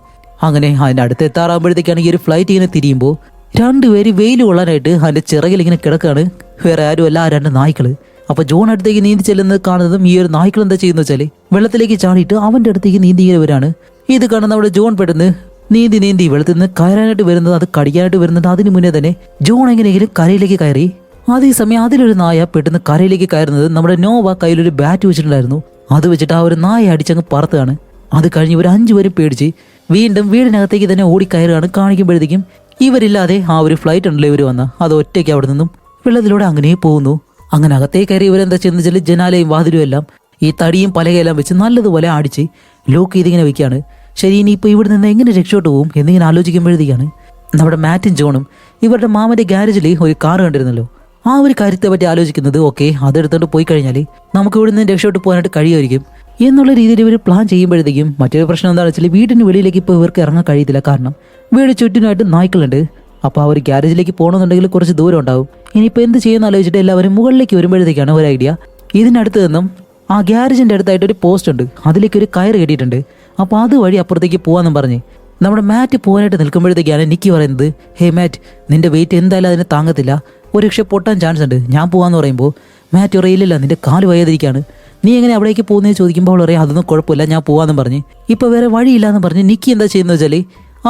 അങ്ങനെ അതിൻ്റെ അടുത്ത് എത്താറാകുമ്പോഴത്തേക്കാണ് ഈ ഒരു ഫ്ലൈറ്റ് ഇങ്ങനെ തിരിയുമ്പോൾ രണ്ടുപേര് വെയിൽ കൊള്ളാനായിട്ട് അതിൻ്റെ ചിറകിൽ ഇങ്ങനെ കിടക്കാണ്. വേറെ ആരുമല്ല, ആ രണ്ട് നായ്ക്കൾ. അപ്പോൾ ജോൺ അടുത്തേക്ക് നീന്തി ചെല്ലുന്നത് കാണുന്നതും ഈ ഒരു നായ്ക്കൾ എന്താ ചെയ്യുന്നത് വെച്ചാൽ വെള്ളത്തിലേക്ക് ചാടിയിട്ട് അവൻ്റെ അടുത്തേക്ക് നീന്തി ഇങ്ങനെ വരാണ്. ഇത് കാണുന്ന നമ്മുടെ ജോൺ പെട്ടെന്ന് നീന്തി വെള്ളത്തിൽ നിന്ന് കയറാനായിട്ട് വരുന്നത്, അത് കടിക്കാനായിട്ട് വരുന്നത്. അതിന് മുന്നേ തന്നെ ജോൺ എങ്ങനെയെങ്കിലും കരയിലേക്ക് കയറി. അതേസമയം അതിലൊരു നായ പെട്ടെന്ന് കരയിലേക്ക് കയറുന്നത് നമ്മുടെ നോവ കയ്യിലൊരു ബാറ്റ് വെച്ചിട്ടുണ്ടായിരുന്നു. അത് വെച്ചിട്ട് ആ ഒരു നായ അടിച്ചങ്ങ് പറത്തുകയാണ്. അത് കഴിഞ്ഞ് ഒരു 5 പേരും പേടിച്ച് വീണ്ടും വീടിനകത്തേക്ക് തന്നെ ഓടിക്കയറുകയാണ്. കാണിക്കുമ്പോഴത്തേക്കും ഇവരില്ലാതെ ആ ഒരു ഫ്ലൈറ്റ് ഉണ്ടല്ലോ ഇവർ വന്ന അത് ഒറ്റയ്ക്ക് അവിടെ നിന്നും വെള്ളത്തിലൂടെ അങ്ങനെ പോകുന്നു. അങ്ങനെ അകത്തേക്ക് കയറി ഇവരെന്താ ചെയ്യുന്നത് വെച്ചാൽ ജനാലയും വാതിലും എല്ലാം ഈ തടിയും പലകയെല്ലാം വെച്ച് നല്ലതുപോലെ അടിച്ച് ലോക്ക് ചെയ്തിങ്ങനെ വെക്കുകയാണ്. ശരി, ഇനിയിപ്പോൾ ഇവിടെ നിന്ന് എങ്ങനെ രക്ഷോട്ട് പോകും എന്നിങ്ങനെ ആലോചിക്കുമ്പോഴത്തേക്കാണ് നമ്മുടെ മാറ്റും ജോണും ഇവരുടെ മാമന്റെ ഗാരേജിൽ ഒരു കാർ കണ്ടിരുന്നല്ലോ. ആ ഒരു കാര്യത്തെ പറ്റി ആലോചിക്കുന്നത്. ഓക്കെ, അതെടുത്തോണ്ട് പോയി കഴിഞ്ഞാൽ നമുക്ക് ഇവിടെ നിന്ന് രക്ഷോട്ട് പോകാനായിട്ട് കഴിയുമായിരിക്കും എന്നുള്ള രീതിയിൽ ഇവർ പ്ലാൻ ചെയ്യുമ്പോഴത്തേക്കും മറ്റൊരു പ്രശ്നം എന്താണെന്ന് വെച്ചാൽ വീടിന് വെളിയിലേക്ക് ഇപ്പോൾ ഇവർക്ക് ഇറങ്ങാൻ കഴിയത്തില്ല. കാരണം വീട് ചുറ്റിനായിട്ട് നായ്ക്കളുണ്ട്. അപ്പോൾ ആ ഒരു ഗ്യാരേജിലേക്ക് പോകണമെന്നുണ്ടെങ്കിൽ കുറച്ച് ദൂരം ഉണ്ടാവും. ഇനിയിപ്പോൾ എന്ത് ചെയ്യുമെന്ന് ആലോചിച്ചിട്ട് എല്ലാവരും മുകളിലേക്ക് വരുമ്പോഴത്തേക്കാണ് ഒരു ഐഡിയ. ഇതിനടുത്ത് നിന്നും ആ ഗ്യാരേജിൻ്റെ അടുത്തായിട്ട് ഒരു പോസ്റ്റ് ഉണ്ട്, അതിലേക്ക് ഒരു കയറ് കെട്ടിയിട്ടുണ്ട്. അപ്പോൾ അതുവഴി അപ്പുറത്തേക്ക് പോകാമെന്നും പറഞ്ഞ് നമ്മുടെ മാറ്റ് പോകാനായിട്ട് നിൽക്കുമ്പോഴത്തേക്കാണ് നിക്കി പറയുന്നത്, ഹേ മാറ്റ്, നിന്റെ വെയിറ്റ് എന്തായാലും അതിന് താങ്ങത്തില്ല, ഒരു പക്ഷേ പൊട്ടാൻ ചാൻസ് ഉണ്ട്, ഞാൻ പോകാമെന്ന് പറയുമ്പോൾ മാറ്റ് പറയില്ല, നിന്റെ കാല് വയ്യാതിരിക്കുകയാണ്, നീ എങ്ങനെ അവിടേക്ക് പോകുന്നതെന്ന് ചോദിക്കുമ്പോൾ അവൾ പറയാം, അതൊന്നും കുഴപ്പമില്ല, ഞാൻ പോകാമെന്ന് പറഞ്ഞ് ഇപ്പോൾ വേറെ വഴിയില്ലാന്ന് പറഞ്ഞ് നിക്കി എന്താ ചെയ്യുന്നത് വെച്ചാൽ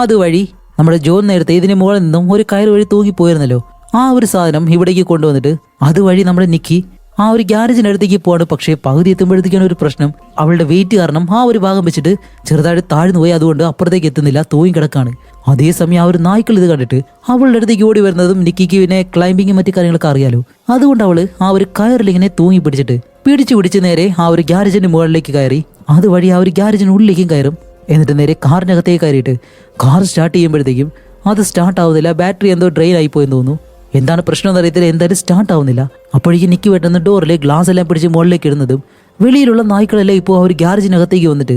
അതുവഴി നമ്മുടെ ജോൺ നേരത്തെ ഇതിന് മുകളിൽ നിന്നും ഒരു കയറ് വഴി തൂങ്ങിപ്പോയിരുന്നല്ലോ, ആ ഒരു സാധനം ഇവിടേക്ക് കൊണ്ടുവന്നിട്ട് അതുവഴി നമ്മുടെ നിക്കി ആ ഒരു ഗ്യാരേജിനടുത്തേക്ക് പോവാണ്. പക്ഷേ പകുതി എത്തുമ്പോഴത്തേക്കാണ് ഒരു പ്രശ്നം. അവളുടെ വെയിറ്റ് കാരണം ആ ഒരു ഭാഗം വെച്ചിട്ട് ചെറുതായിട്ട് താഴ്ന്നു പോയി, അതുകൊണ്ട് അപ്പുറത്തേക്ക് എത്തുന്നില്ല, തൂങ്ങി കിടക്കാണ്. അതേസമയം ആ ഒരു നായ്ക്കൾ ഇത് കണ്ടിട്ട് അവളുടെ അടുത്തേക്ക് ഓടി വരുന്നതും നിക്കിക്ക് പിന്നെ ക്ലൈംബിങ്ങും മറ്റു കാര്യങ്ങളൊക്കെ അറിയാലോ. അതുകൊണ്ട് അവള് ആ ഒരു കയറിൽ ഇങ്ങനെ തൂങ്ങി പിടിച്ച് നേരെ ആ ഒരു ഗ്യാരേജിന്റെ മുകളിലേക്ക് കയറി അതുവഴി ആ ഒരു ഗ്യാരേജിന് ഉള്ളിലേക്കും കയറും. എന്നിട്ട് നേരെ കാറിനകത്തേക്ക് കയറിയിട്ട് കാർ സ്റ്റാർട്ട് ചെയ്യുമ്പോഴത്തേക്കും അത് സ്റ്റാർട്ട് ആവുന്നില്ല, ബാറ്ററി എന്തോ ഡ്രെയിൻ ആയി പോയെന്ന് തോന്നുന്നു. എന്താണ് പ്രശ്നം എന്ന് അറിയത്തില്ല, എന്തായാലും സ്റ്റാർട്ട് ആവുന്നില്ല. അപ്പോഴേക്കും നിക്കി പെട്ടെന്ന് ഡോറിലെ ഗ്ലാസ് എല്ലാം പിടിച്ച് മുകളിലേക്ക് ഇടുന്നതും വെളിയിലുള്ള നായ്ക്കളെല്ലാം ഇപ്പോൾ ആ ഒരു ഗ്യാരേജിനകത്തേക്ക് വന്നിട്ട്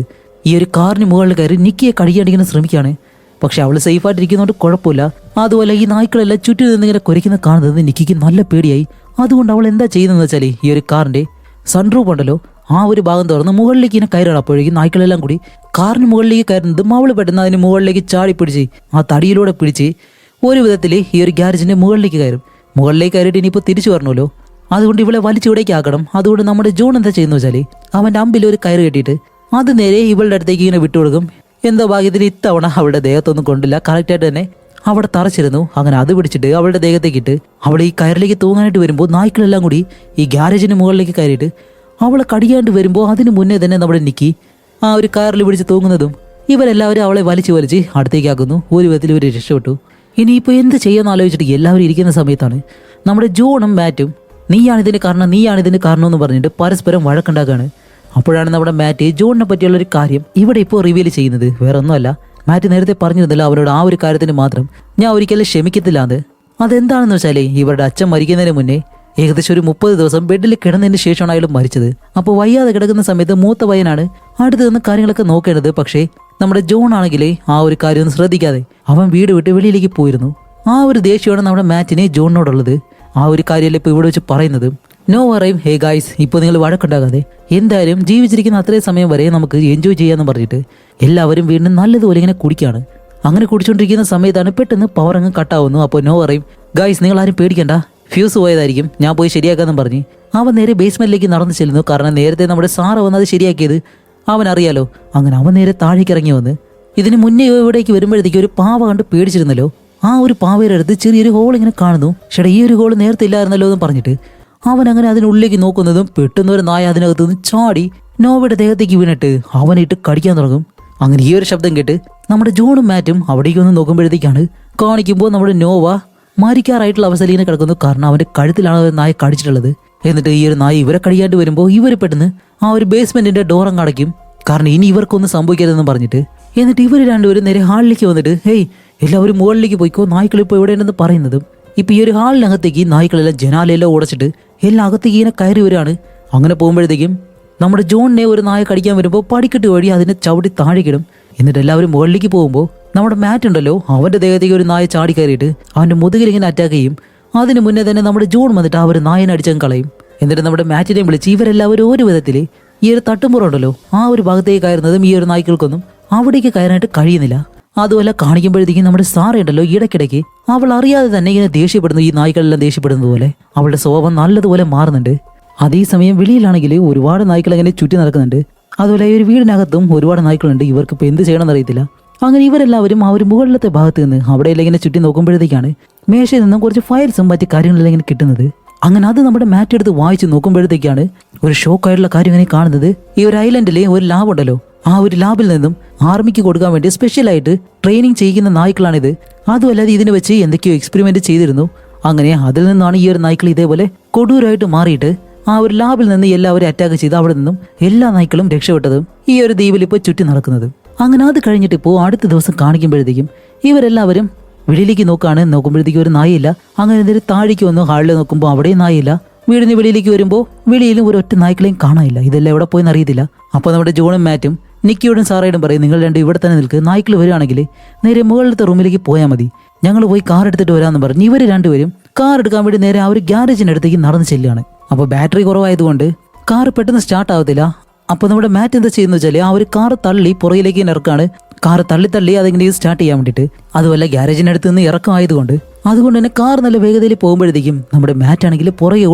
ഈ ഒരു കാറിന് മുകളിൽ കയറി നിക്കിയെ കടിക്കാണ്ടിങ്ങനെ ശ്രമിക്കുകയാണ്. പക്ഷെ അവൾ സേഫായിട്ടിരിക്കുന്നതുകൊണ്ട് കുഴപ്പമില്ല. അതുപോലെ ഈ നായ്ക്കളെല്ലാം ചുറ്റും നിന്നിങ്ങനെ കുരയ്ക്കുന്ന കാണുന്നത് നിക്കിക്ക് നല്ല പേടിയായി. അതുകൊണ്ട് അവൾ എന്താ ചെയ്യുന്നതെന്ന് വെച്ചാൽ ഈ ഒരു കാറിന്റെ സൺറൂഫ് ഉണ്ടല്ലോ ആ ഒരു ഭാഗം തുറന്ന് മുകളിലേക്ക് ഇങ്ങനെ കയറണം. അപ്പോഴേക്കും നായ്ക്കളെല്ലാം കൂടി കാറിന് മുകളിലേക്ക് കയറുന്നതും അവൾ പെട്ടെന്ന് അതിന് മുകളിലേക്ക് ചാടി പിടിച്ച് ആ തടിയിലൂടെ പിടിച്ച് ഒരു വിധത്തിൽ ഈ ഒരു ഗ്യാരേജിന്റെ മുകളിലേക്ക് കയറും. മുകളിലേക്ക് കയറിയിട്ട് ഇനിയിപ്പോൾ തിരിച്ചു വരണമല്ലോ, അതുകൊണ്ട് ഇവളെ വലിച്ചിവിടേക്ക് ആക്കണം. അതുകൊണ്ട് നമ്മുടെ ജോൺ എന്താ ചെയ്യുന്ന വെച്ചാൽ അവൻ്റെ അമ്പിൽ ഒരു കയറ് കെട്ടിയിട്ട് അത് നേരെ ഇവളുടെ അടുത്തേക്ക് ഇങ്ങനെ വിട്ടുകൊടുക്കും. എന്തോ ഭാഗ്യത്തിന് ഇത്തവണ അവളുടെ ദേഹത്തൊന്നും കൊണ്ടില്ല, കറക്റ്റായിട്ട് തന്നെ അവിടെ തറച്ചിരുന്നു. അങ്ങനെ അത് പിടിച്ചിട്ട് അവളുടെ ദേഹത്തേക്കിട്ട് അവൾ ഈ കയറിലേക്ക് തൂങ്ങാനായിട്ട് വരുമ്പോൾ നായ്ക്കളെല്ലാം കൂടി ഈ ഗ്യാരേജിന്റെ മുകളിലേക്ക് കയറിയിട്ട് അവളെ കടിയാണ്ട് വരുമ്പോൾ അതിന് മുന്നേ തന്നെ നമ്മുടെ നിക്കി ആ ഒരു കയറിൽ പിടിച്ച് തൂങ്ങുന്നതും ഇവരെല്ലാവരും അവളെ വലിച്ച് അടുത്തേക്കാക്കുന്നു. ഒരു വിധത്തിൽ ഇവർ രക്ഷപ്പെട്ടു. ഇനിയിപ്പോൾ എന്ത് ചെയ്യാമെന്ന് ആലോചിച്ചിട്ട് എല്ലാവരും ഇരിക്കുന്ന സമയത്താണ് നമ്മുടെ ജോണും മാറ്റും നീയാണിതിന് കാരണം എന്ന് പറഞ്ഞിട്ട് പരസ്പരം വഴക്കുണ്ടാക്കുകയാണ്. അപ്പോഴാണ് നമ്മുടെ മാറ്റ് ജോണിനെ പറ്റിയുള്ളൊരു കാര്യം ഇവിടെ ഇപ്പോൾ റിവീൽ ചെയ്യുന്നത്. വേറെ ഒന്നുമല്ല, മാറ്റ് നേരത്തെ പറഞ്ഞിരുന്നില്ല അവരോട് ആ ഒരു കാര്യത്തിന് മാത്രം ഞാൻ ഒരിക്കലും ക്ഷമിക്കത്തില്ല എന്ന്. അതെന്താണെന്ന് വെച്ചാൽ ഇവരുടെ അച്ഛൻ മരിക്കുന്നതിന് മുന്നേ ഏകദേശം ഒരു 30 ദിവസം ബെഡിൽ കിടന്നതിന് ശേഷമാണ് അയാൾ മരിച്ചത്. അപ്പോൾ വയ്യാതെ കിടക്കുന്ന സമയത്ത് മൂത്ത പയ്യനാണ് അടുത്ത് നിന്ന് കാര്യങ്ങളൊക്കെ നോക്കേണ്ടത്. പക്ഷേ നമ്മുടെ ജോൺ ആണെങ്കിൽ ആ ഒരു കാര്യമൊന്നും ശ്രദ്ധിക്കാതെ അവൻ വീട് വിട്ട് വെളിയിലേക്ക് പോയിരുന്നു. ആ ഒരു ദേഷ്യമാണ് നമ്മുടെ മാറ്റിനെ ജോണിനോടുള്ളത്. ആ ഒരു കാര്യമല്ല ഇപ്പോൾ ഇവിടെ വെച്ച് പറയുന്നത്. നോ പറയും, ഹേ ഗായ്സ്, ഇപ്പോൾ നിങ്ങൾ വഴക്കുണ്ടാകാതെ എന്തായാലും ജീവിച്ചിരിക്കുന്ന അത്രയും സമയം വരെ നമുക്ക് എൻജോയ് ചെയ്യാന്ന് പറഞ്ഞിട്ട് എല്ലാവരും വീണ്ടും നല്ലതുപോലെ ഇങ്ങനെ കുടിക്കുകയാണ്. അങ്ങനെ കുടിച്ചുകൊണ്ടിരിക്കുന്ന സമയത്താണ് പെട്ടെന്ന് പവർ അങ്ങ് കട്ടാവുന്നു. അപ്പോൾ നോ പറയും, ഗായ്സ് നിങ്ങൾ ആരും പേടിക്കണ്ട, ഫ്യൂസ് പോയതായിരിക്കും, ഞാൻ പോയി ശരിയാക്കാന്നും പറഞ്ഞ് അവൻ നേരെ ബേസ്മെന്റിലേക്ക് നടന്നു ചെല്ലുന്നു. കാരണം നേരത്തെ നമ്മുടെ സാറ് വന്നത് ശരിയാക്കിയത് അവൻ അറിയാലോ. അങ്ങനെ അവൻ നേരെ താഴേക്ക് ഇറങ്ങി വന്ന് ഇതിന് മുന്നേ ഇവിടേക്ക് വരുമ്പോഴത്തേക്ക് ഒരു പാവ കണ്ട് പേടിച്ചിരുന്നല്ലോ. ആ ഒരു പാവയുടെ അടുത്ത് ചെറിയൊരു ഹോൾ ഇങ്ങനെ കാണുന്നു. ചേട്ടാ, ഈ ഒരു ഹോൾ നേരത്തെ ഇല്ലായിരുന്നല്ലോ എന്ന് പറഞ്ഞിട്ട് അവൻ അങ്ങനെ അതിനുള്ളിലേക്ക് നോക്കുന്നതും പെട്ടെന്ന് ഒരു നായ അതിനകത്ത് നിന്ന് ചാടി നോവയുടെ ദേഹത്തേക്ക് വീണിട്ട് അവനിട്ട് കടിക്കാൻ തുടങ്ങും. അങ്ങനെ ഈ ഒരു ശബ്ദം കേട്ട് നമ്മുടെ ജോണും മാറ്റും അവിടേക്ക് ഒന്ന് നോക്കുമ്പോഴത്തേക്കാണ് കാണിക്കുമ്പോൾ നമ്മുടെ നോവ മരിക്കാറായിട്ടുള്ള അവസ്ഥയിൽ ഇങ്ങനെ കിടക്കുന്നു. കാരണം അവന്റെ കഴുത്തിലാണ് ഒരു നായ കടിച്ചിട്ടുള്ളത്. എന്നിട്ട് ഈ ഒരു നായ ഇവരെ കടിയാണ്ട് വരുമ്പോൾ ഇവർ പെട്ടെന്ന് ആ ഒരു ബേസ്മെന്റിന്റെ ഡോറങ്ങ് അടയ്ക്കും. കാരണം ഇനി ഇവർക്കൊന്നും സംഭവിക്കരുതെന്ന് പറഞ്ഞിട്ട്. എന്നിട്ട് ഇവർ രണ്ടുപേരും നേരെ ഹാളിലേക്ക് വന്നിട്ട്, ഹേയ് എല്ലാവരും മുകളിലേക്ക് പോയിക്കോ, നായ്ക്കളിപ്പോൾ എവിടെ ഉണ്ടെന്ന് പറയുന്നതും ഇപ്പൊ ഈ ഒരു ഹാളിനകത്തേക്ക് നായ്ക്കളെല്ലാം ജനാലയെല്ലാം ഉടച്ചിട്ട് എല്ലാം അകത്തേക്ക് ഇങ്ങനെ കയറി വരികയാണ്. അങ്ങനെ പോകുമ്പോഴത്തേക്കും നമ്മുടെ ജോണിനെ ഒരു നായ കടിക്കാൻ വരുമ്പോൾ പടിക്കെട്ട് വഴി അതിനെ ചവിട്ടി താഴേക്കിടും. എന്നിട്ട് എല്ലാവരും മുകളിലേക്ക് പോകുമ്പോൾ നമ്മുടെ മാറ്റ് ഉണ്ടല്ലോ, അവന്റെ ദേഹത്തേക്ക് ഒരു നായ ചാടി കയറിയിട്ട് അവന്റെ മുതുകിൽ ഇങ്ങനെ അറ്റാക്ക് ചെയ്യും. അതിന് മുന്നേ തന്നെ നമ്മുടെ ജോൺ വന്നിട്ട് ആ ഒരു നായനെ അടിച്ചങ്ങ് കളയും. എന്നിട്ട് നമ്മുടെ മാറ്റിനെയും വിളിച്ച് ഇവരെല്ലാവരും ഒരു വിധത്തിൽ ഈ ഒരു തട്ടുമുറുണ്ടല്ലോ ആ ഒരു ഭാഗത്തേക്ക് കയറുന്നതും ഈ ഒരു നായ്ക്കൾക്കൊന്നും അവിടേക്ക് കയറാനായിട്ട് കഴിയുന്നില്ല. അതുപോലെ കാണിക്കുമ്പോഴത്തേക്കും നമ്മുടെ സാറയുണ്ടല്ലോ ഇടയ്ക്കിടയ്ക്ക് അവൾ അറിയാതെ തന്നെ ഇങ്ങനെ ദേഷ്യപ്പെടുന്നു. ഈ നായ്ക്കളെല്ലാം ദേഷ്യപ്പെടുന്നത് പോലെ അവളുടെ സ്വഭാവം നല്ലതുപോലെ മാറുന്നുണ്ട്. അതേസമയം വെളിയിലാണെങ്കിൽ ഒരുപാട് നായ്ക്കൾ അങ്ങനെ ചുറ്റി നടക്കുന്നുണ്ട്. അതുപോലെ ഈ ഒരു വീടിനകത്തും ഒരുപാട് നായ്ക്കളുണ്ട്. ഇവർക്ക് ഇപ്പൊ എന്ത് ചെയ്യണമെന്ന് അറിയത്തില്ല. അങ്ങനെ ഇവരെല്ലാവരും ആ ഒരു മുകളിലത്തെ ഭാഗത്ത് നിന്ന് അവിടെയെല്ലാം ഇങ്ങനെ ചുറ്റി നോക്കുമ്പോഴത്തേക്കാണ് മേശയിൽ നിന്നും കുറച്ച് ഫയൽസും മറ്റു കാര്യങ്ങളെല്ലാം ഇങ്ങനെ കിട്ടുന്നത്. അങ്ങനെ അത് നമ്മുടെ മാറ്റ് എടുത്ത് വായിച്ച് നോക്കുമ്പോഴത്തേക്കാണ് ഒരു ഷോക്കായിട്ടുള്ള കാര്യം ഇങ്ങനെ കാണുന്നത്. ഈ ഒരു ഐലൻഡിലെ ഒരു ലാബ് ഉണ്ടല്ലോ, ആ ഒരു ലാബിൽ നിന്നും ആർമിക്ക് കൊടുക്കാൻ വേണ്ടി സ്പെഷ്യലായിട്ട് ട്രെയിനിങ് ചെയ്യിക്കുന്ന നായ്ക്കളാണിത്. അതുമല്ലാതെ ഇതിനെ വെച്ച് എന്തൊക്കെയോ എക്സ്പെരിമെന്റ് ചെയ്തിരുന്നു. അങ്ങനെ അതിൽ നിന്നാണ് ഈ ഒരു നായ്ക്കൾ ഇതേപോലെ കൊടൂരായിട്ട് മാറിയിട്ട് ആ ഒരു ലാബിൽ നിന്ന് എല്ലാവരും അറ്റാക്ക് ചെയ്ത് അവിടെ നിന്നും എല്ലാ നായ്ക്കളും രക്ഷപ്പെട്ടതും ഈ ഒരു ദ്വീപിൽ ഇപ്പോൾ ചുറ്റി നടക്കുന്നത്. അങ്ങനെ അത് കഴിഞ്ഞിട്ട് ഇപ്പോൾ അടുത്ത ദിവസം കാണിക്കുമ്പോഴത്തേക്കും ഇവരെല്ലാവരും വെളിയിലേക്ക് നോക്കുമ്പോഴത്തേക്കും ഒരു നായയില്ല. അങ്ങനെ എന്തെങ്കിലും താഴേക്ക് വന്നു ഹാളിൽ നോക്കുമ്പോൾ അവിടെയും നായയില്ല. വീടിന് വെളിയിലേക്ക് വരുമ്പോൾ വെളിയിലും ഒരു ഒറ്റ നായ്ക്കളെയും കാണാനില്ല. ഇതെല്ലാം എവിടെ പോയെന്ന് അറിയത്തില്ല. അപ്പോൾ നമ്മുടെ ജോണും മാറ്റും നിക്കിയോടും സാറയോടും പറയും, നിങ്ങൾ രണ്ടും ഇവിടെ തന്നെ നിൽക്ക്, നായ്ക്കൾ വരികയാണെങ്കിൽ നേരെ മുകളിലത്തെ റൂമിലേക്ക് പോയാൽ മതി, ഞങ്ങൾ പോയി കാർ എടുത്തിട്ട് വരാമെന്ന് പറഞ്ഞ് ഇവർ രണ്ടുപേരും കാർ എടുക്കാൻ വേണ്ടി നേരെ ആ ഒരു ഗ്യാരേജിനടുത്തേക്ക് നടന്ന് ചെല്ലുകയാണ്. അപ്പോൾ ബാറ്ററി കുറവായതുകൊണ്ട് കാർ പെട്ടെന്ന് സ്റ്റാർട്ട് ആവത്തില്ല. അപ്പോൾ നമ്മുടെ മാറ്റ് എന്താ ചെയ്യുന്ന വെച്ചാൽ ആ ഒരു കാർ തള്ളി പുറകിലേക്ക് ഇറക്കാണ്. കാർ തള്ളി അതിങ്ങനെ സ്റ്റാർട്ട് ചെയ്യാൻ വേണ്ടിയിട്ട്. അതുപോലെ ഗ്യാരേജിനടുത്ത് നിന്ന് ഇറക്കമായതുകൊണ്ട് തന്നെ കാർ നല്ല വേഗതയിൽ പോകുമ്പോഴത്തേക്കും നമ്മുടെ മാറ്റ് ആണെങ്കിൽ പുറകെ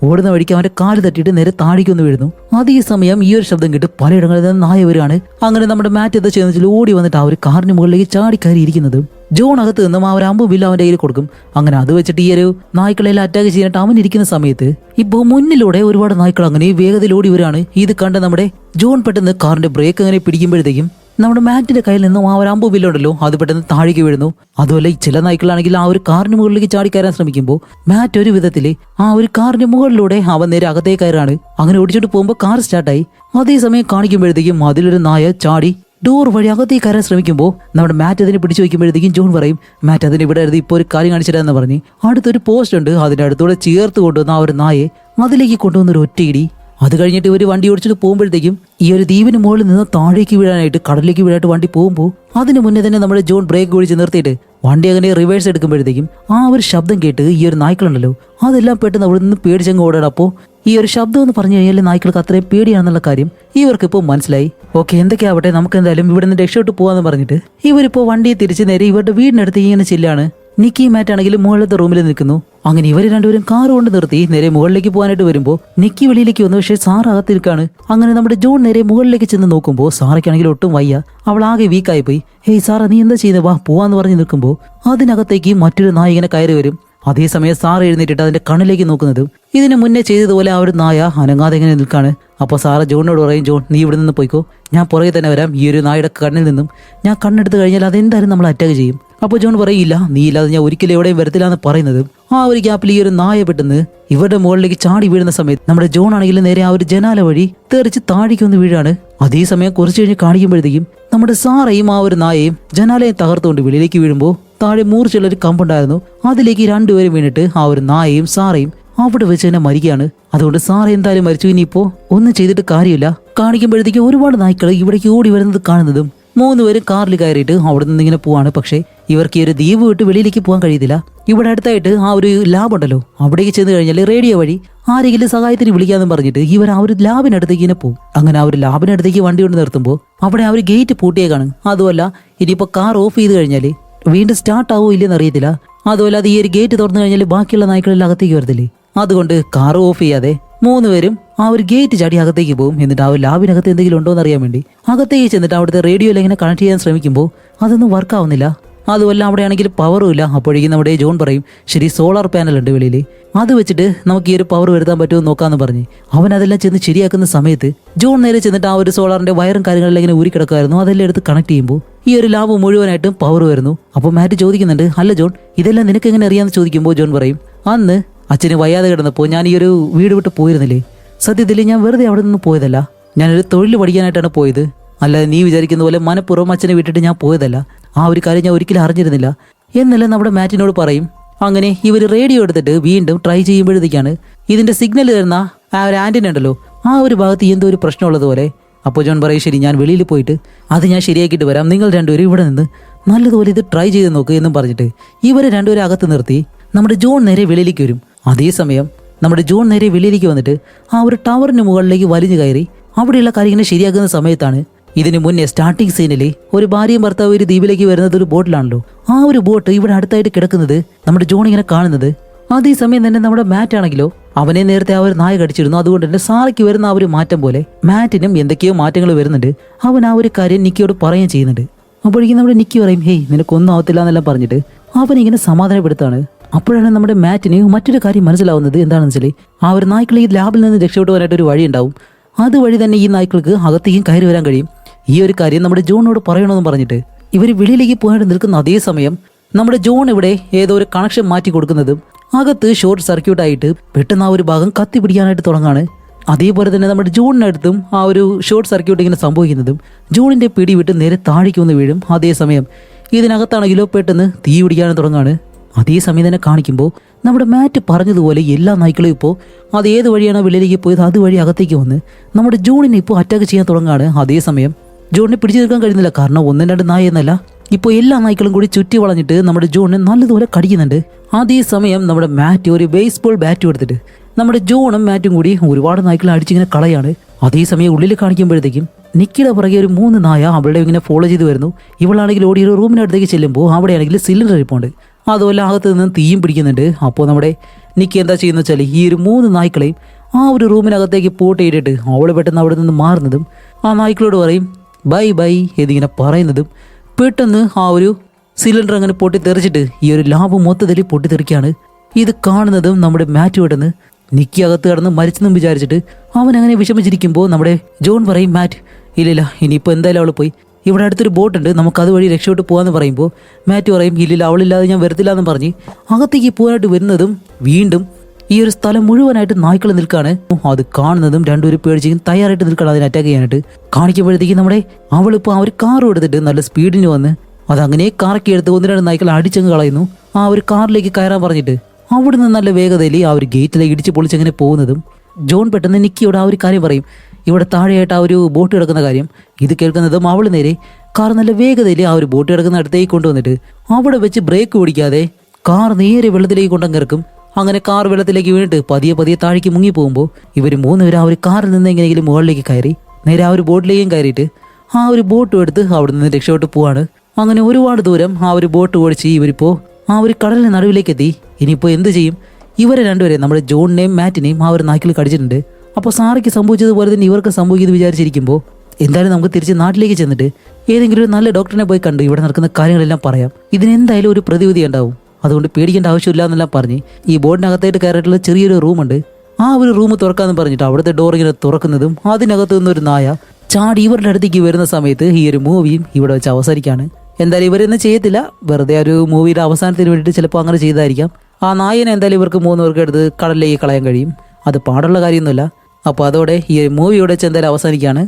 ഓടുന്ന വഴിക്ക് അവന്റെ കാല് തട്ടിയിട്ട് നേരെ താഴേക്കൊന്ന് വീഴുന്നു. അതേ സമയം ഈ ഒരു ശബ്ദം കേട്ട് പലയിടങ്ങളിൽ നിന്ന് നായ വരികയാണ്. അങ്ങനെ നമ്മുടെ മാറ്റ് എന്താ ചെയ്യുന്ന വെച്ചാൽ ഓടി വന്നിട്ട് ആ ഒരു കാറിന് മുകളിലേക്ക് ചാടി കയറി ഇരിക്കുന്നത്. ജോൺ അകത്ത് നിന്നും ആ ഒരു അമ്പും വില്ല അവന്റെ കയ്യിൽ കൊടുക്കും. അങ്ങനെ അത് വെച്ചിട്ട് ഈ ഒരു നായ്ക്കളെല്ലാം അറ്റാക്ക് ചെയ്യാനായിട്ട് അവൻ ഇരിക്കുന്ന സമയത്ത് ഇപ്പോൾ മുന്നിലൂടെ ഒരുപാട് നായ്ക്കൾ അങ്ങനെ വേഗതയിൽ ഓടി വരികയാണ്. ഇത് കണ്ട് നമ്മുടെ ജോൺ പെട്ടെന്ന് കാറിന്റെ ബ്രേക്ക് അങ്ങനെ പിടിക്കുമ്പോഴത്തേക്കും നമ്മുടെ മാറ്റിന്റെ കയ്യിൽ നിന്നും ആ ഒരു അമ്പു വില്ലുണ്ടല്ലോ അത് പെട്ടെന്ന് താഴേക്ക് വീഴുന്നു. അതുപോലെ ചില നായ്ക്കളാണെങ്കിൽ ആ ഒരു കാറിന് മുകളിലേക്ക് ചാടി കയറാൻ ശ്രമിക്കുമ്പോൾ മാറ്റ് ഒരു വിധത്തില് ആ ഒരു കാറിന്റെ മുകളിലൂടെ അവൻ നേരെ അകത്തേക്ക് കയറാണ്. അങ്ങനെ ഓടിച്ചോട്ട് പോകുമ്പോൾ കാർ സ്റ്റാർട്ടായി. അതേസമയം കാണിക്കുമ്പോഴത്തേക്കും അതിലൊരു നായ ചാടി ഡോർ വഴി അകത്തേക്ക് കയറാൻ ശ്രമിക്കുമ്പോൾ നമ്മുടെ മാറ്റ് അതിനെ പിടിച്ചു വയ്ക്കുമ്പോഴത്തേക്കും ജോൺ പറയും, മാറ്റ് അതിന് ഇവിടെ എടുത്ത് ഇപ്പോൾ ഒരു കാര്യം കാണിച്ചിട്ടാന്ന് പറഞ്ഞ് അടുത്തൊരു പോസ്റ്റ് ഉണ്ട്, അതിന്റെ അടുത്തൂടെ ചേർത്ത് കൊണ്ടുവന്ന ആ ഒരു നായെ അതിലേക്ക് കൊണ്ടുവന്നൊരു ഒറ്റയിടി. അത് കഴിഞ്ഞിട്ട് ഇവർ വണ്ടി ഓടിച്ചിട്ട് പോകുമ്പോഴത്തേക്കും ഈ ഒരു ദ്വീപിന് മുകളിൽ നിന്ന് താഴേക്ക് വീഴാനായിട്ട് കടലിലേക്ക് വീഴാനായിട്ട് വണ്ടി പോകുമ്പോൾ അതിന് മുന്നേ തന്നെ നമ്മുടെ ജോൺ ബ്രേക്ക് ഓടിച്ച് നിർത്തിയിട്ട് വണ്ടി അങ്ങനെ റിവേഴ്സ് എടുക്കുമ്പോഴത്തേക്കും ആ ഒരു ശബ്ദം കേട്ട് ഈ ഒരു നായ്ക്കളുണ്ടല്ലോ അതെല്ലാം പെട്ടെന്ന് അവിടെ നിന്ന് പേടിച്ചങ്ങ് ഓടണം. അപ്പോൾ ഈ ഒരു ശബ്ദം എന്ന് പറഞ്ഞു കഴിഞ്ഞാൽ നായ്ക്കൾക്ക് അത്രയും പേടിയാണെന്നുള്ള കാര്യം ഇവർക്കിപ്പോൾ മനസ്സിലായി. ഓക്കെ, എന്തൊക്കെയാവട്ടെ, നമുക്ക് എന്തായാലും ഇവിടെ നിന്ന് രക്ഷപ്പെട്ട് പോകാന്ന് പറഞ്ഞിട്ട് ഇവരിപ്പോൾ വണ്ടിയെ തിരിച്ച് നേരെ ഇവരുടെ വീടിനടുത്ത് ഇങ്ങനെ ചെല്ലാണ്. നിക്കി മാറ്റ് ആണെങ്കിലും മുകളിലത്തെ റൂമിൽ നിൽക്കുന്നു. അങ്ങനെ ഇവർ രണ്ടുപേരും കാർ കൊണ്ട് നിർത്തി നേരെ മുകളിലേക്ക് പോകാനായിട്ട് വരുമ്പോൾ നിക്കി വെളിയിലേക്ക് വന്നു. പക്ഷേ സാർ അകത്തിരിക്കാണ്. അങ്ങനെ നമ്മുടെ ജോൺ നേരെ മുകളിലേക്ക് ചെന്ന് നോക്കുമ്പോൾ സാറയ്ക്കാണെങ്കിൽ ഒട്ടും വയ്യ, അവൾ ആകെ വീക്കായി പോയി. ഹേയ് സാറാ, നീ എന്താ ചെയ്യുന്നത്, വാ പോവാന്ന് പറഞ്ഞ് നിൽക്കുമ്പോൾ അതിനകത്തേക്ക് മറ്റൊരു നായ ഇങ്ങനെ കയറി വരും. അതേസമയം സാർ എഴുന്നേറ്റിട്ട് അതിന്റെ കണ്ണിലേക്ക് നോക്കുന്നതും ഇതിന് മുന്നേ ചെയ്തതുപോലെ ആ ഒരു നായ അനങ്ങാതെ ഇങ്ങനെ നിൽക്കാണ്. അപ്പോൾ സാറ് ജോണിനോട് പറയും, ജോൺ നീ ഇവിടെ നിന്ന് പോയിക്കോ, ഞാൻ പുറകെ തന്നെ വരാം. ഈ ഒരു നായുടെ കണ്ണിൽ നിന്നും ഞാൻ കണ്ണെടുത്ത് കഴിഞ്ഞാൽ അതെന്തായാലും നമ്മൾ അറ്റാക്ക് ചെയ്യും. അപ്പോൾ ജോൺ പറയില്ല, നീ ഇല്ലാതെ ഞാൻ ഒരിക്കലും എവിടെയും വരത്തില്ല എന്ന് പറയുന്നത്. ആ ഒരു ഗ്യാപ്പിൽ ഈ ഒരു നായ പെട്ടെന്ന് ഇവരുടെ മുകളിലേക്ക് ചാടി വീഴുന്ന സമയത്ത് നമ്മുടെ ജോൺ ആണെങ്കിൽ നേരെ ആ ഒരു ജനാല വഴി തെറിച്ച് താഴേക്കൊന്ന് വീഴാണ്. അതേസമയം കുറച്ച് കഴിഞ്ഞ് കാണിക്കുമ്പോഴത്തേക്കും നമ്മുടെ സാറയും ആ ഒരു നായയും ജനാലയെ തകർത്തുകൊണ്ട് വെളിയിലേക്ക് വീഴുമ്പോൾ താഴെ മൂർച്ചുള്ളൊരു കമ്പുണ്ടായിരുന്നു. അതിലേക്ക് രണ്ടുപേരും വീണിട്ട് ആ ഒരു നായയും സാറയും അവിടെ വെച്ച് തന്നെ മരിക്കുകയാണ്. അതുകൊണ്ട് സാറ എന്തായാലും മരിച്ചു, ഇനിയിപ്പോ ഒന്നും ചെയ്തിട്ട് കാര്യമില്ല. കാണിക്കുമ്പോഴത്തേക്ക് ഒരുപാട് നായ്ക്കൾ ഇവിടേക്ക് ഓടി വരുന്നത് കാണുന്നതും മൂന്നുപേരും കാറിൽ കയറിയിട്ട് അവിടെ നിന്ന് ഇങ്ങനെ പോവാണ്. പക്ഷേ ഇവർക്ക് ഈ ഒരു ദ്വീപ് വിട്ട് വെളിയിലേക്ക് പോകാൻ കഴിയത്തില്ല. ഇവിടെ അടുത്തായിട്ട് ആ ഒരു ലാബ് ഉണ്ടല്ലോ, അവിടേക്ക് ചെന്ന് കഴിഞ്ഞാൽ റേഡിയോ വഴി ആരെങ്കിലും സഹായത്തിന് വിളിക്കാമെന്ന് പറഞ്ഞിട്ട് ഇവർ ആ ഒരു ലാബിനടുത്തേക്ക് ഇങ്ങനെ പോകും. അങ്ങനെ ആ ഒരു ലാബിനടുത്തേക്ക് വണ്ടി കൊണ്ട് നിർത്തുമ്പോൾ അവിടെ ആ ഒരു ഗേറ്റ് പൂട്ടിയേക്കാണ്. അതുമല്ല ഇനിയിപ്പോൾ കാർ ഓഫ് ചെയ്ത് കഴിഞ്ഞാൽ വീണ്ടും സ്റ്റാർട്ട് ആവോ ഇല്ലെന്ന് അറിയത്തില്ല. അതുപോലെ അത് ഈ ഒരു ഗേറ്റ് തുറന്നു കഴിഞ്ഞാൽ ബാക്കിയുള്ള നായ്ക്കളെല്ലാം അകത്തേക്ക് വരത്തില്ലേ. അതുകൊണ്ട് കാർ ഓഫ് ചെയ്യാതെ മൂന്നുപേരും ആ ഒരു ഗേറ്റ് ചാടി അകത്തേക്ക് പോകും. എന്നിട്ട് ആ ഒരു ലാബിനകത്ത് എന്തെങ്കിലും ഉണ്ടോ എന്ന് അറിയാൻ വേണ്ടി അകത്തേക്ക് ചെന്നിട്ട് അവിടുത്തെ റേഡിയോയിൽ ഇങ്ങനെ കണക്ട് ചെയ്യാൻ ശ്രമിക്കുമ്പോൾ അതൊന്നും വർക്കാവുന്നില്ല. അതുമല്ല അവിടെയാണെങ്കിൽ പവറും ഇല്ല. അപ്പോഴേക്കും നമ്മുടെ ജോൺ പറയും, ശരി സോളാർ പാനൽ ഉണ്ട് വെളിയിൽ, അത് വെച്ചിട്ട് നമുക്ക് ഈ ഒരു പവർ വരുത്താൻ പറ്റുമോ നോക്കാമെന്ന് പറഞ്ഞ് അവൻ അതെല്ലാം ചെന്ന് ശരിയാക്കുന്ന സമയത്ത് ജോൺ നേരെ ചെന്നിട്ട് ആ ഒരു സോളാറിന്റെ വയറും കാര്യങ്ങളെല്ലാം ഇങ്ങനെ ഊരിക്കിടക്കുമായിരുന്നു. അതെല്ലാം എടുത്ത് കണക്ട് ചെയ്യുമ്പോൾ ഈ ഒരു ലാബ് മുഴുവനായിട്ടും പവർ വരുന്നു. അപ്പോൾ മാറ്റ് ചോദിക്കുന്നുണ്ട്, അല്ല ജോൺ ഇതെല്ലാം നിനക്ക് എങ്ങനെ അറിയാമെന്ന് ചോദിക്കുമ്പോൾ ജോൺ പറയും, അന്ന് അച്ഛന് വയ്യാതെ കിടന്നപ്പോൾ ഞാൻ ഈ ഒരു വീട് വിട്ട് പോയിരുന്നില്ലേ, സത്യത്തിൽ ഞാൻ വെറുതെ അവിടെ നിന്ന് പോയതല്ല, ഞാനൊരു തൊഴിൽ പഠിക്കാനായിട്ടാണ് പോയത്, അല്ലാതെ നീ വിചാരിക്കുന്ന പോലെ മനഃപൂർവ്വം അച്ഛനെ വിട്ടിട്ട് ഞാൻ പോയതല്ല. ആ ഒരു കാര്യം ഞാൻ ഒരിക്കലും അറിഞ്ഞിരുന്നില്ല എന്നെല്ലാം നമ്മുടെ മാറ്റിനോട് പറയും. അങ്ങനെ ഇവർ റേഡിയോ എടുത്തിട്ട് വീണ്ടും ട്രൈ ചെയ്യുമ്പോഴത്തേക്കാണ് ഇതിന്റെ സിഗ്നൽ തരുന്ന ആ ഒരു ആന്റിന ഉണ്ടല്ലോ ആ ഒരു ഭാഗത്ത് എന്തോ ഒരു പ്രശ്നമുള്ളതുപോലെ. അപ്പോൾ ജോൺ പറയും ശരി ഞാൻ വെളിയിൽ പോയിട്ട് അത് ഞാൻ ശരിയാക്കിയിട്ട് വരാം, നിങ്ങൾ രണ്ടുപേരും ഇവിടെ നിന്ന് നല്ലതുപോലെ ഇത് ട്രൈ ചെയ്ത് നോക്കുക എന്നും പറഞ്ഞിട്ട് ഇവരെ രണ്ടുപേരും അകത്ത് നിർത്തി നമ്മുടെ ജോൺ നേരെ വെളിയിലേക്ക് വരും. അതേസമയം നമ്മുടെ ജോൺ നേരെ വെളിയിലേക്ക് വന്നിട്ട് ആ ഒരു ടവറിന് മുകളിലേക്ക് വലിഞ്ഞു കയറി അവിടെയുള്ള കാര്യങ്ങൾ ശരിയാക്കുന്ന സമയത്താണ് ഇതിനു മുന്നേ സ്റ്റാർട്ടിംഗ് സീനിൽ ഒരു ഭാര്യയും ഭർത്താവ് ഒരു ദ്വീപിലേക്ക് വരുന്നത് ഒരു ബോട്ടിലാണല്ലോ. ആ ഒരു ബോട്ട് ഇവിടെ അടുത്തായിട്ട് കിടക്കുന്നത് നമ്മുടെ ജോൺ ഇങ്ങനെ കാണുന്നത്. അതേസമയം തന്നെ നമ്മുടെ മാറ്റ് ആണെങ്കിലോ അവനെ നേരത്തെ ആ ഒരു നായ കടിച്ചിരുന്നു. അതുകൊണ്ട് തന്നെ സാറയ്ക്ക് വരുന്ന ആ ഒരു മാറ്റം പോലെ മാറ്റിനും എന്തൊക്കെയോ മാറ്റങ്ങൾ വരുന്നുണ്ട്. അവൻ ആ ഒരു കാര്യം നിക്കിയോട് പറയുകയും ചെയ്യുന്നുണ്ട്. അപ്പോഴേക്കും നമ്മുടെ നിക്കി പറയും ഹേയ് നിനക്കൊന്നും ആവത്തില്ല എന്നെല്ലാം പറഞ്ഞിട്ട് അവനിങ്ങനെ സമാധാനപ്പെടുത്താണ്. അപ്പോഴാണ് നമ്മുടെ മാറ്റിന് മറ്റൊരു കാര്യം മനസ്സിലാവുന്നത്. എന്താണെന്ന് വെച്ചാൽ ആ ഒരു നായ്ക്കൾ ഈ ലാബിൽ നിന്ന് രക്ഷപ്പെട്ടു പോകാനായിട്ട് ഒരു വഴി ഉണ്ടാവും. അതുവഴി തന്നെ ഈ നായ്ക്കൾക്ക് അകത്തേക്കും കയറി വരാൻ കഴിയും. ഈ ഒരു കാര്യം നമ്മുടെ ജോണിനോട് പറയണമെന്ന് പറഞ്ഞിട്ട് ഇവർ വെളിയിലേക്ക് പോകാനായിട്ട് നിൽക്കുന്ന അതേ സമയം നമ്മുടെ ജോൺ ഇവിടെ ഏതോ ഒരു കണക്ഷൻ മാറ്റി കൊടുക്കുന്നതും അകത്ത് ഷോർട്ട് സർക്യൂട്ട് ആയിട്ട് പെട്ടെന്ന് ആ ഒരു ഭാഗം കത്തി പിടിക്കാനായിട്ട് തുടങ്ങാണ്. അതേപോലെ തന്നെ നമ്മുടെ ജോണിനടുത്തും ആ ഒരു ഷോർട്ട് സർക്യൂട്ട് ഇങ്ങനെ സംഭവിക്കുന്നതും ജോണിന്റെ പിടി വിട്ട് നേരെ താഴേക്ക് വന്ന് വീഴും. അതേസമയം ഇതിനകത്താണെങ്കിലോ പെട്ടെന്ന് തീ പിടിക്കാനും തുടങ്ങാണ്. അതേസമയം തന്നെ കാണിക്കുമ്പോൾ നമ്മുടെ മാറ്റ് പറഞ്ഞതുപോലെ എല്ലാ നായ്ക്കളും ഇപ്പോൾ അത് ഏത് വഴിയാണോ വെളിയിലേക്ക് പോയത് അതുവഴി അകത്തേക്ക് വന്ന് നമ്മുടെ ജോണിനെ ഇപ്പോൾ അറ്റാക്ക് ചെയ്യാൻ തുടങ്ങാണ്. അതേസമയം ജോണിനെ പിടിച്ചു നിൽക്കാൻ കഴിയുന്നില്ല. കാരണം ഒന്നും രണ്ട് നായ എന്നല്ല, ഇപ്പോൾ എല്ലാ നായ്ക്കളും കൂടി ചുറ്റി വളഞ്ഞിട്ട് നമ്മുടെ ജോണിനെ നല്ലതുപോലെ കടിക്കുന്നുണ്ട്. അതേസമയം നമ്മുടെ മാറ്റ് ഒരു ബേസ്ബോൾ ബാറ്റ് എടുത്തിട്ട് നമ്മുടെ ജോണും മാറ്റും കൂടി ഒരുപാട് നായ്ക്കളെ അടിച്ചിങ്ങനെ കളയാണ്. അതേസമയം ഉള്ളിൽ കാണിക്കുമ്പോഴത്തേക്കും നിക്കിയുടെ പുറകെ ഒരു 3 നായ അവളുടെ ഇങ്ങനെ ഫോളോ ചെയ്ത് വരുന്നു. ഇവളാണെങ്കിൽ ഓടി ഒരു റൂമിനടുത്തേക്ക് ചെല്ലുമ്പോൾ അവിടെയാണെങ്കിൽ സിലിണ്ടർ ഇരിപ്പുണ്ട്. അതുപോലെ അകത്ത് നിന്ന് തീയും പിടിക്കുന്നുണ്ട്. അപ്പോൾ നമ്മുടെ നിക്കി എന്താ ചെയ്യുന്നത് വെച്ചാൽ ഈ ഒരു 3 നായ്ക്കളെയും ആ ഒരു റൂമിനകത്തേക്ക് പോട്ട് ചെയ്തിട്ട് അവൾ പെട്ടെന്ന് അവിടെ നിന്ന് മാറുന്നതും ആ നായ്ക്കളോട് പറയും ബൈ ബൈ എന്നിങ്ങനെ പറയുന്നതും പെട്ടെന്ന് ആ ഒരു സിലിണ്ടർ അങ്ങനെ പൊട്ടിത്തെറിച്ചിട്ട് ഈ ഒരു ലാബ് മൊത്തത്തിൽ പൊട്ടിത്തെറിക്കുകയാണ്. ഇത് കാണുന്നതും നമ്മുടെ മാറ്റ് പെട്ടെന്ന് നിക്കി അകത്ത് കിടന്ന് മരിച്ചെന്നും വിചാരിച്ചിട്ട് അവൻ അങ്ങനെ വിഷമിച്ചിരിക്കുമ്പോൾ നമ്മുടെ ജോൺ പറയും മാറ്റ് ഇല്ലില്ല ഇനിയിപ്പോൾ എന്തായാലും അവൾ പോയി, ഇവിടെ അടുത്തൊരു ബോട്ടുണ്ട് നമുക്ക് അതുവഴി രക്ഷപ്പെട്ട് പോകാമെന്ന് പറയുമ്പോൾ മാറ്റ് പറയും ഇല്ലില്ല അവളില്ലാതെ ഞാൻ വരത്തില്ല എന്ന് പറഞ്ഞ് അകത്തേക്ക് പോകാനായിട്ട് വരുന്നതും വീണ്ടും ഈ ഒരു സ്ഥലം മുഴുവനായിട്ട് നായ്ക്കൾ നിൽക്കാണ്. അത് കാണുന്നതും രണ്ടുപേരും പേടിച്ചിരിക്കും തയ്യാറായിട്ട് നിൽക്കണം അതിനെ അറ്റാക്ക് ചെയ്യാനായിട്ട്. കാണിക്കുമ്പോഴത്തേക്കും നമ്മുടെ അവളിപ്പോൾ ആ ഒരു കാറും എടുത്തിട്ട് നല്ല സ്പീഡിന് വന്ന് അതങ്ങനെ കാറൊക്കെ എടുത്ത് 1-2 നായ്ക്കൾ അടിച്ചങ്ങ് കളയുന്നു. ആ ഒരു കാറിലേക്ക് കയറാൻ പറഞ്ഞിട്ട് അവിടെ നിന്ന് നല്ല വേഗതയിൽ ആ ഒരു ഗേറ്റിലേക്ക് ഇടിച്ച് പൊളിച്ചങ്ങനെ പോകുന്നതും ജോൺ പെട്ടെന്ന് നിക്കിയോട് ആ ഒരു കാര്യം പറയും ഇവിടെ താഴെയായിട്ട് ആ ഒരു ബോട്ട് കിടക്കുന്ന കാര്യം. ഇത് കേൾക്കുന്നതും അവൾ നേരെ കാർ നല്ല വേഗതയിൽ ആ ഒരു ബോട്ട് കിടക്കുന്ന അടുത്തേക്ക് കൊണ്ടുവന്നിട്ട് അവിടെ വെച്ച് ബ്രേക്ക് പിടിക്കാതെ കാർ നേരെ വെള്ളത്തിലേക്ക് കൊണ്ടങ്ങിറക്കും. അങ്ങനെ കാർ വെള്ളത്തിലേക്ക് വീണിട്ട് പതിയെ പതിയെ താഴേക്ക് മുങ്ങി പോകുമ്പോൾ ഇവർ 3 പേരും ആ ഒരു കാറിൽ നിന്ന് എങ്ങനെയെങ്കിലും മുകളിലേക്ക് കയറി നേരെ ആ ഒരു ബോട്ടിലേക്കും കയറിയിട്ട് ആ ഒരു ബോട്ടും എടുത്ത് അവിടെ നിന്ന് രക്ഷപ്പെട്ട് പോവാണ്. അങ്ങനെ ഒരുപാട് ദൂരം ആ ഒരു ബോട്ട് ഓടിച്ച് ഇവരിപ്പോൾ ആ ഒരു കടലിന് നടുവിലേക്ക് എത്തി. ഇനിയിപ്പോൾ എന്ത് ചെയ്യും? ഇവരെ രണ്ടുപേരെയും നമ്മുടെ ജോണിനെയും മാറ്റിനെയും ആ ഒരു നായ്ക്കൾ കടിച്ചിട്ടുണ്ട്. അപ്പോൾ സാറയ്ക്ക് സംഭവിച്ചതുപോലെ തന്നെ ഇവർക്ക് സംഭവിക്കുന്നത് വിചാരിച്ചിരിക്കുമ്പോൾ എന്തായാലും നമുക്ക് തിരിച്ച് നാട്ടിലേക്ക് ചെന്നിട്ട് ഏതെങ്കിലും ഒരു നല്ല ഡോക്ടറിനെ പോയി കണ്ട് ഇവിടെ നടക്കുന്ന കാര്യങ്ങളെല്ലാം പറയാം. ഇതിനെന്തായാലും ഒരു പ്രതിവിധി ഉണ്ടാവും, അതുകൊണ്ട് പേടിക്കേണ്ട ആവശ്യമില്ല എന്നെല്ലാം പറഞ്ഞ് ഈ ബോർഡിനകത്തായിട്ട് കയറിയിട്ടുള്ള ചെറിയൊരു റൂമുണ്ട്. ആ ഒരു റൂം തുറക്കാമെന്ന് പറഞ്ഞിട്ട് അവിടുത്തെ ഡോർ ഇങ്ങനെ തുറക്കുന്നതും അതിനകത്ത് നിന്നൊരു നായ ചാടി ഇവരുടെ അടുത്തേക്ക് വരുന്ന സമയത്ത് ഈ ഒരു മൂവിയും ഇവിടെ വെച്ച് അവസാനിക്കാണ്. എന്തായാലും ഇവരൊന്നും ചെയ്യത്തില്ല, വെറുതെ ഒരു മൂവിയുടെ അവസാനത്തിന് വേണ്ടിയിട്ട് ചിലപ്പോൾ അങ്ങനെ ചെയ്തായിരിക്കാം. ആ നായനെ എന്തായാലും ഇവർക്ക് 3 പേർക്ക് എടുത്ത് കടലിലേക്ക് കളയാൻ കഴിയും. അത് പാടുള്ള കാര്യമൊന്നുമില്ല. അപ്പോൾ അതോടെ ഈ മൂവി ഇവിടെ വെച്ച് എന്തായാലും അവസാനിക്കുകയാണ്.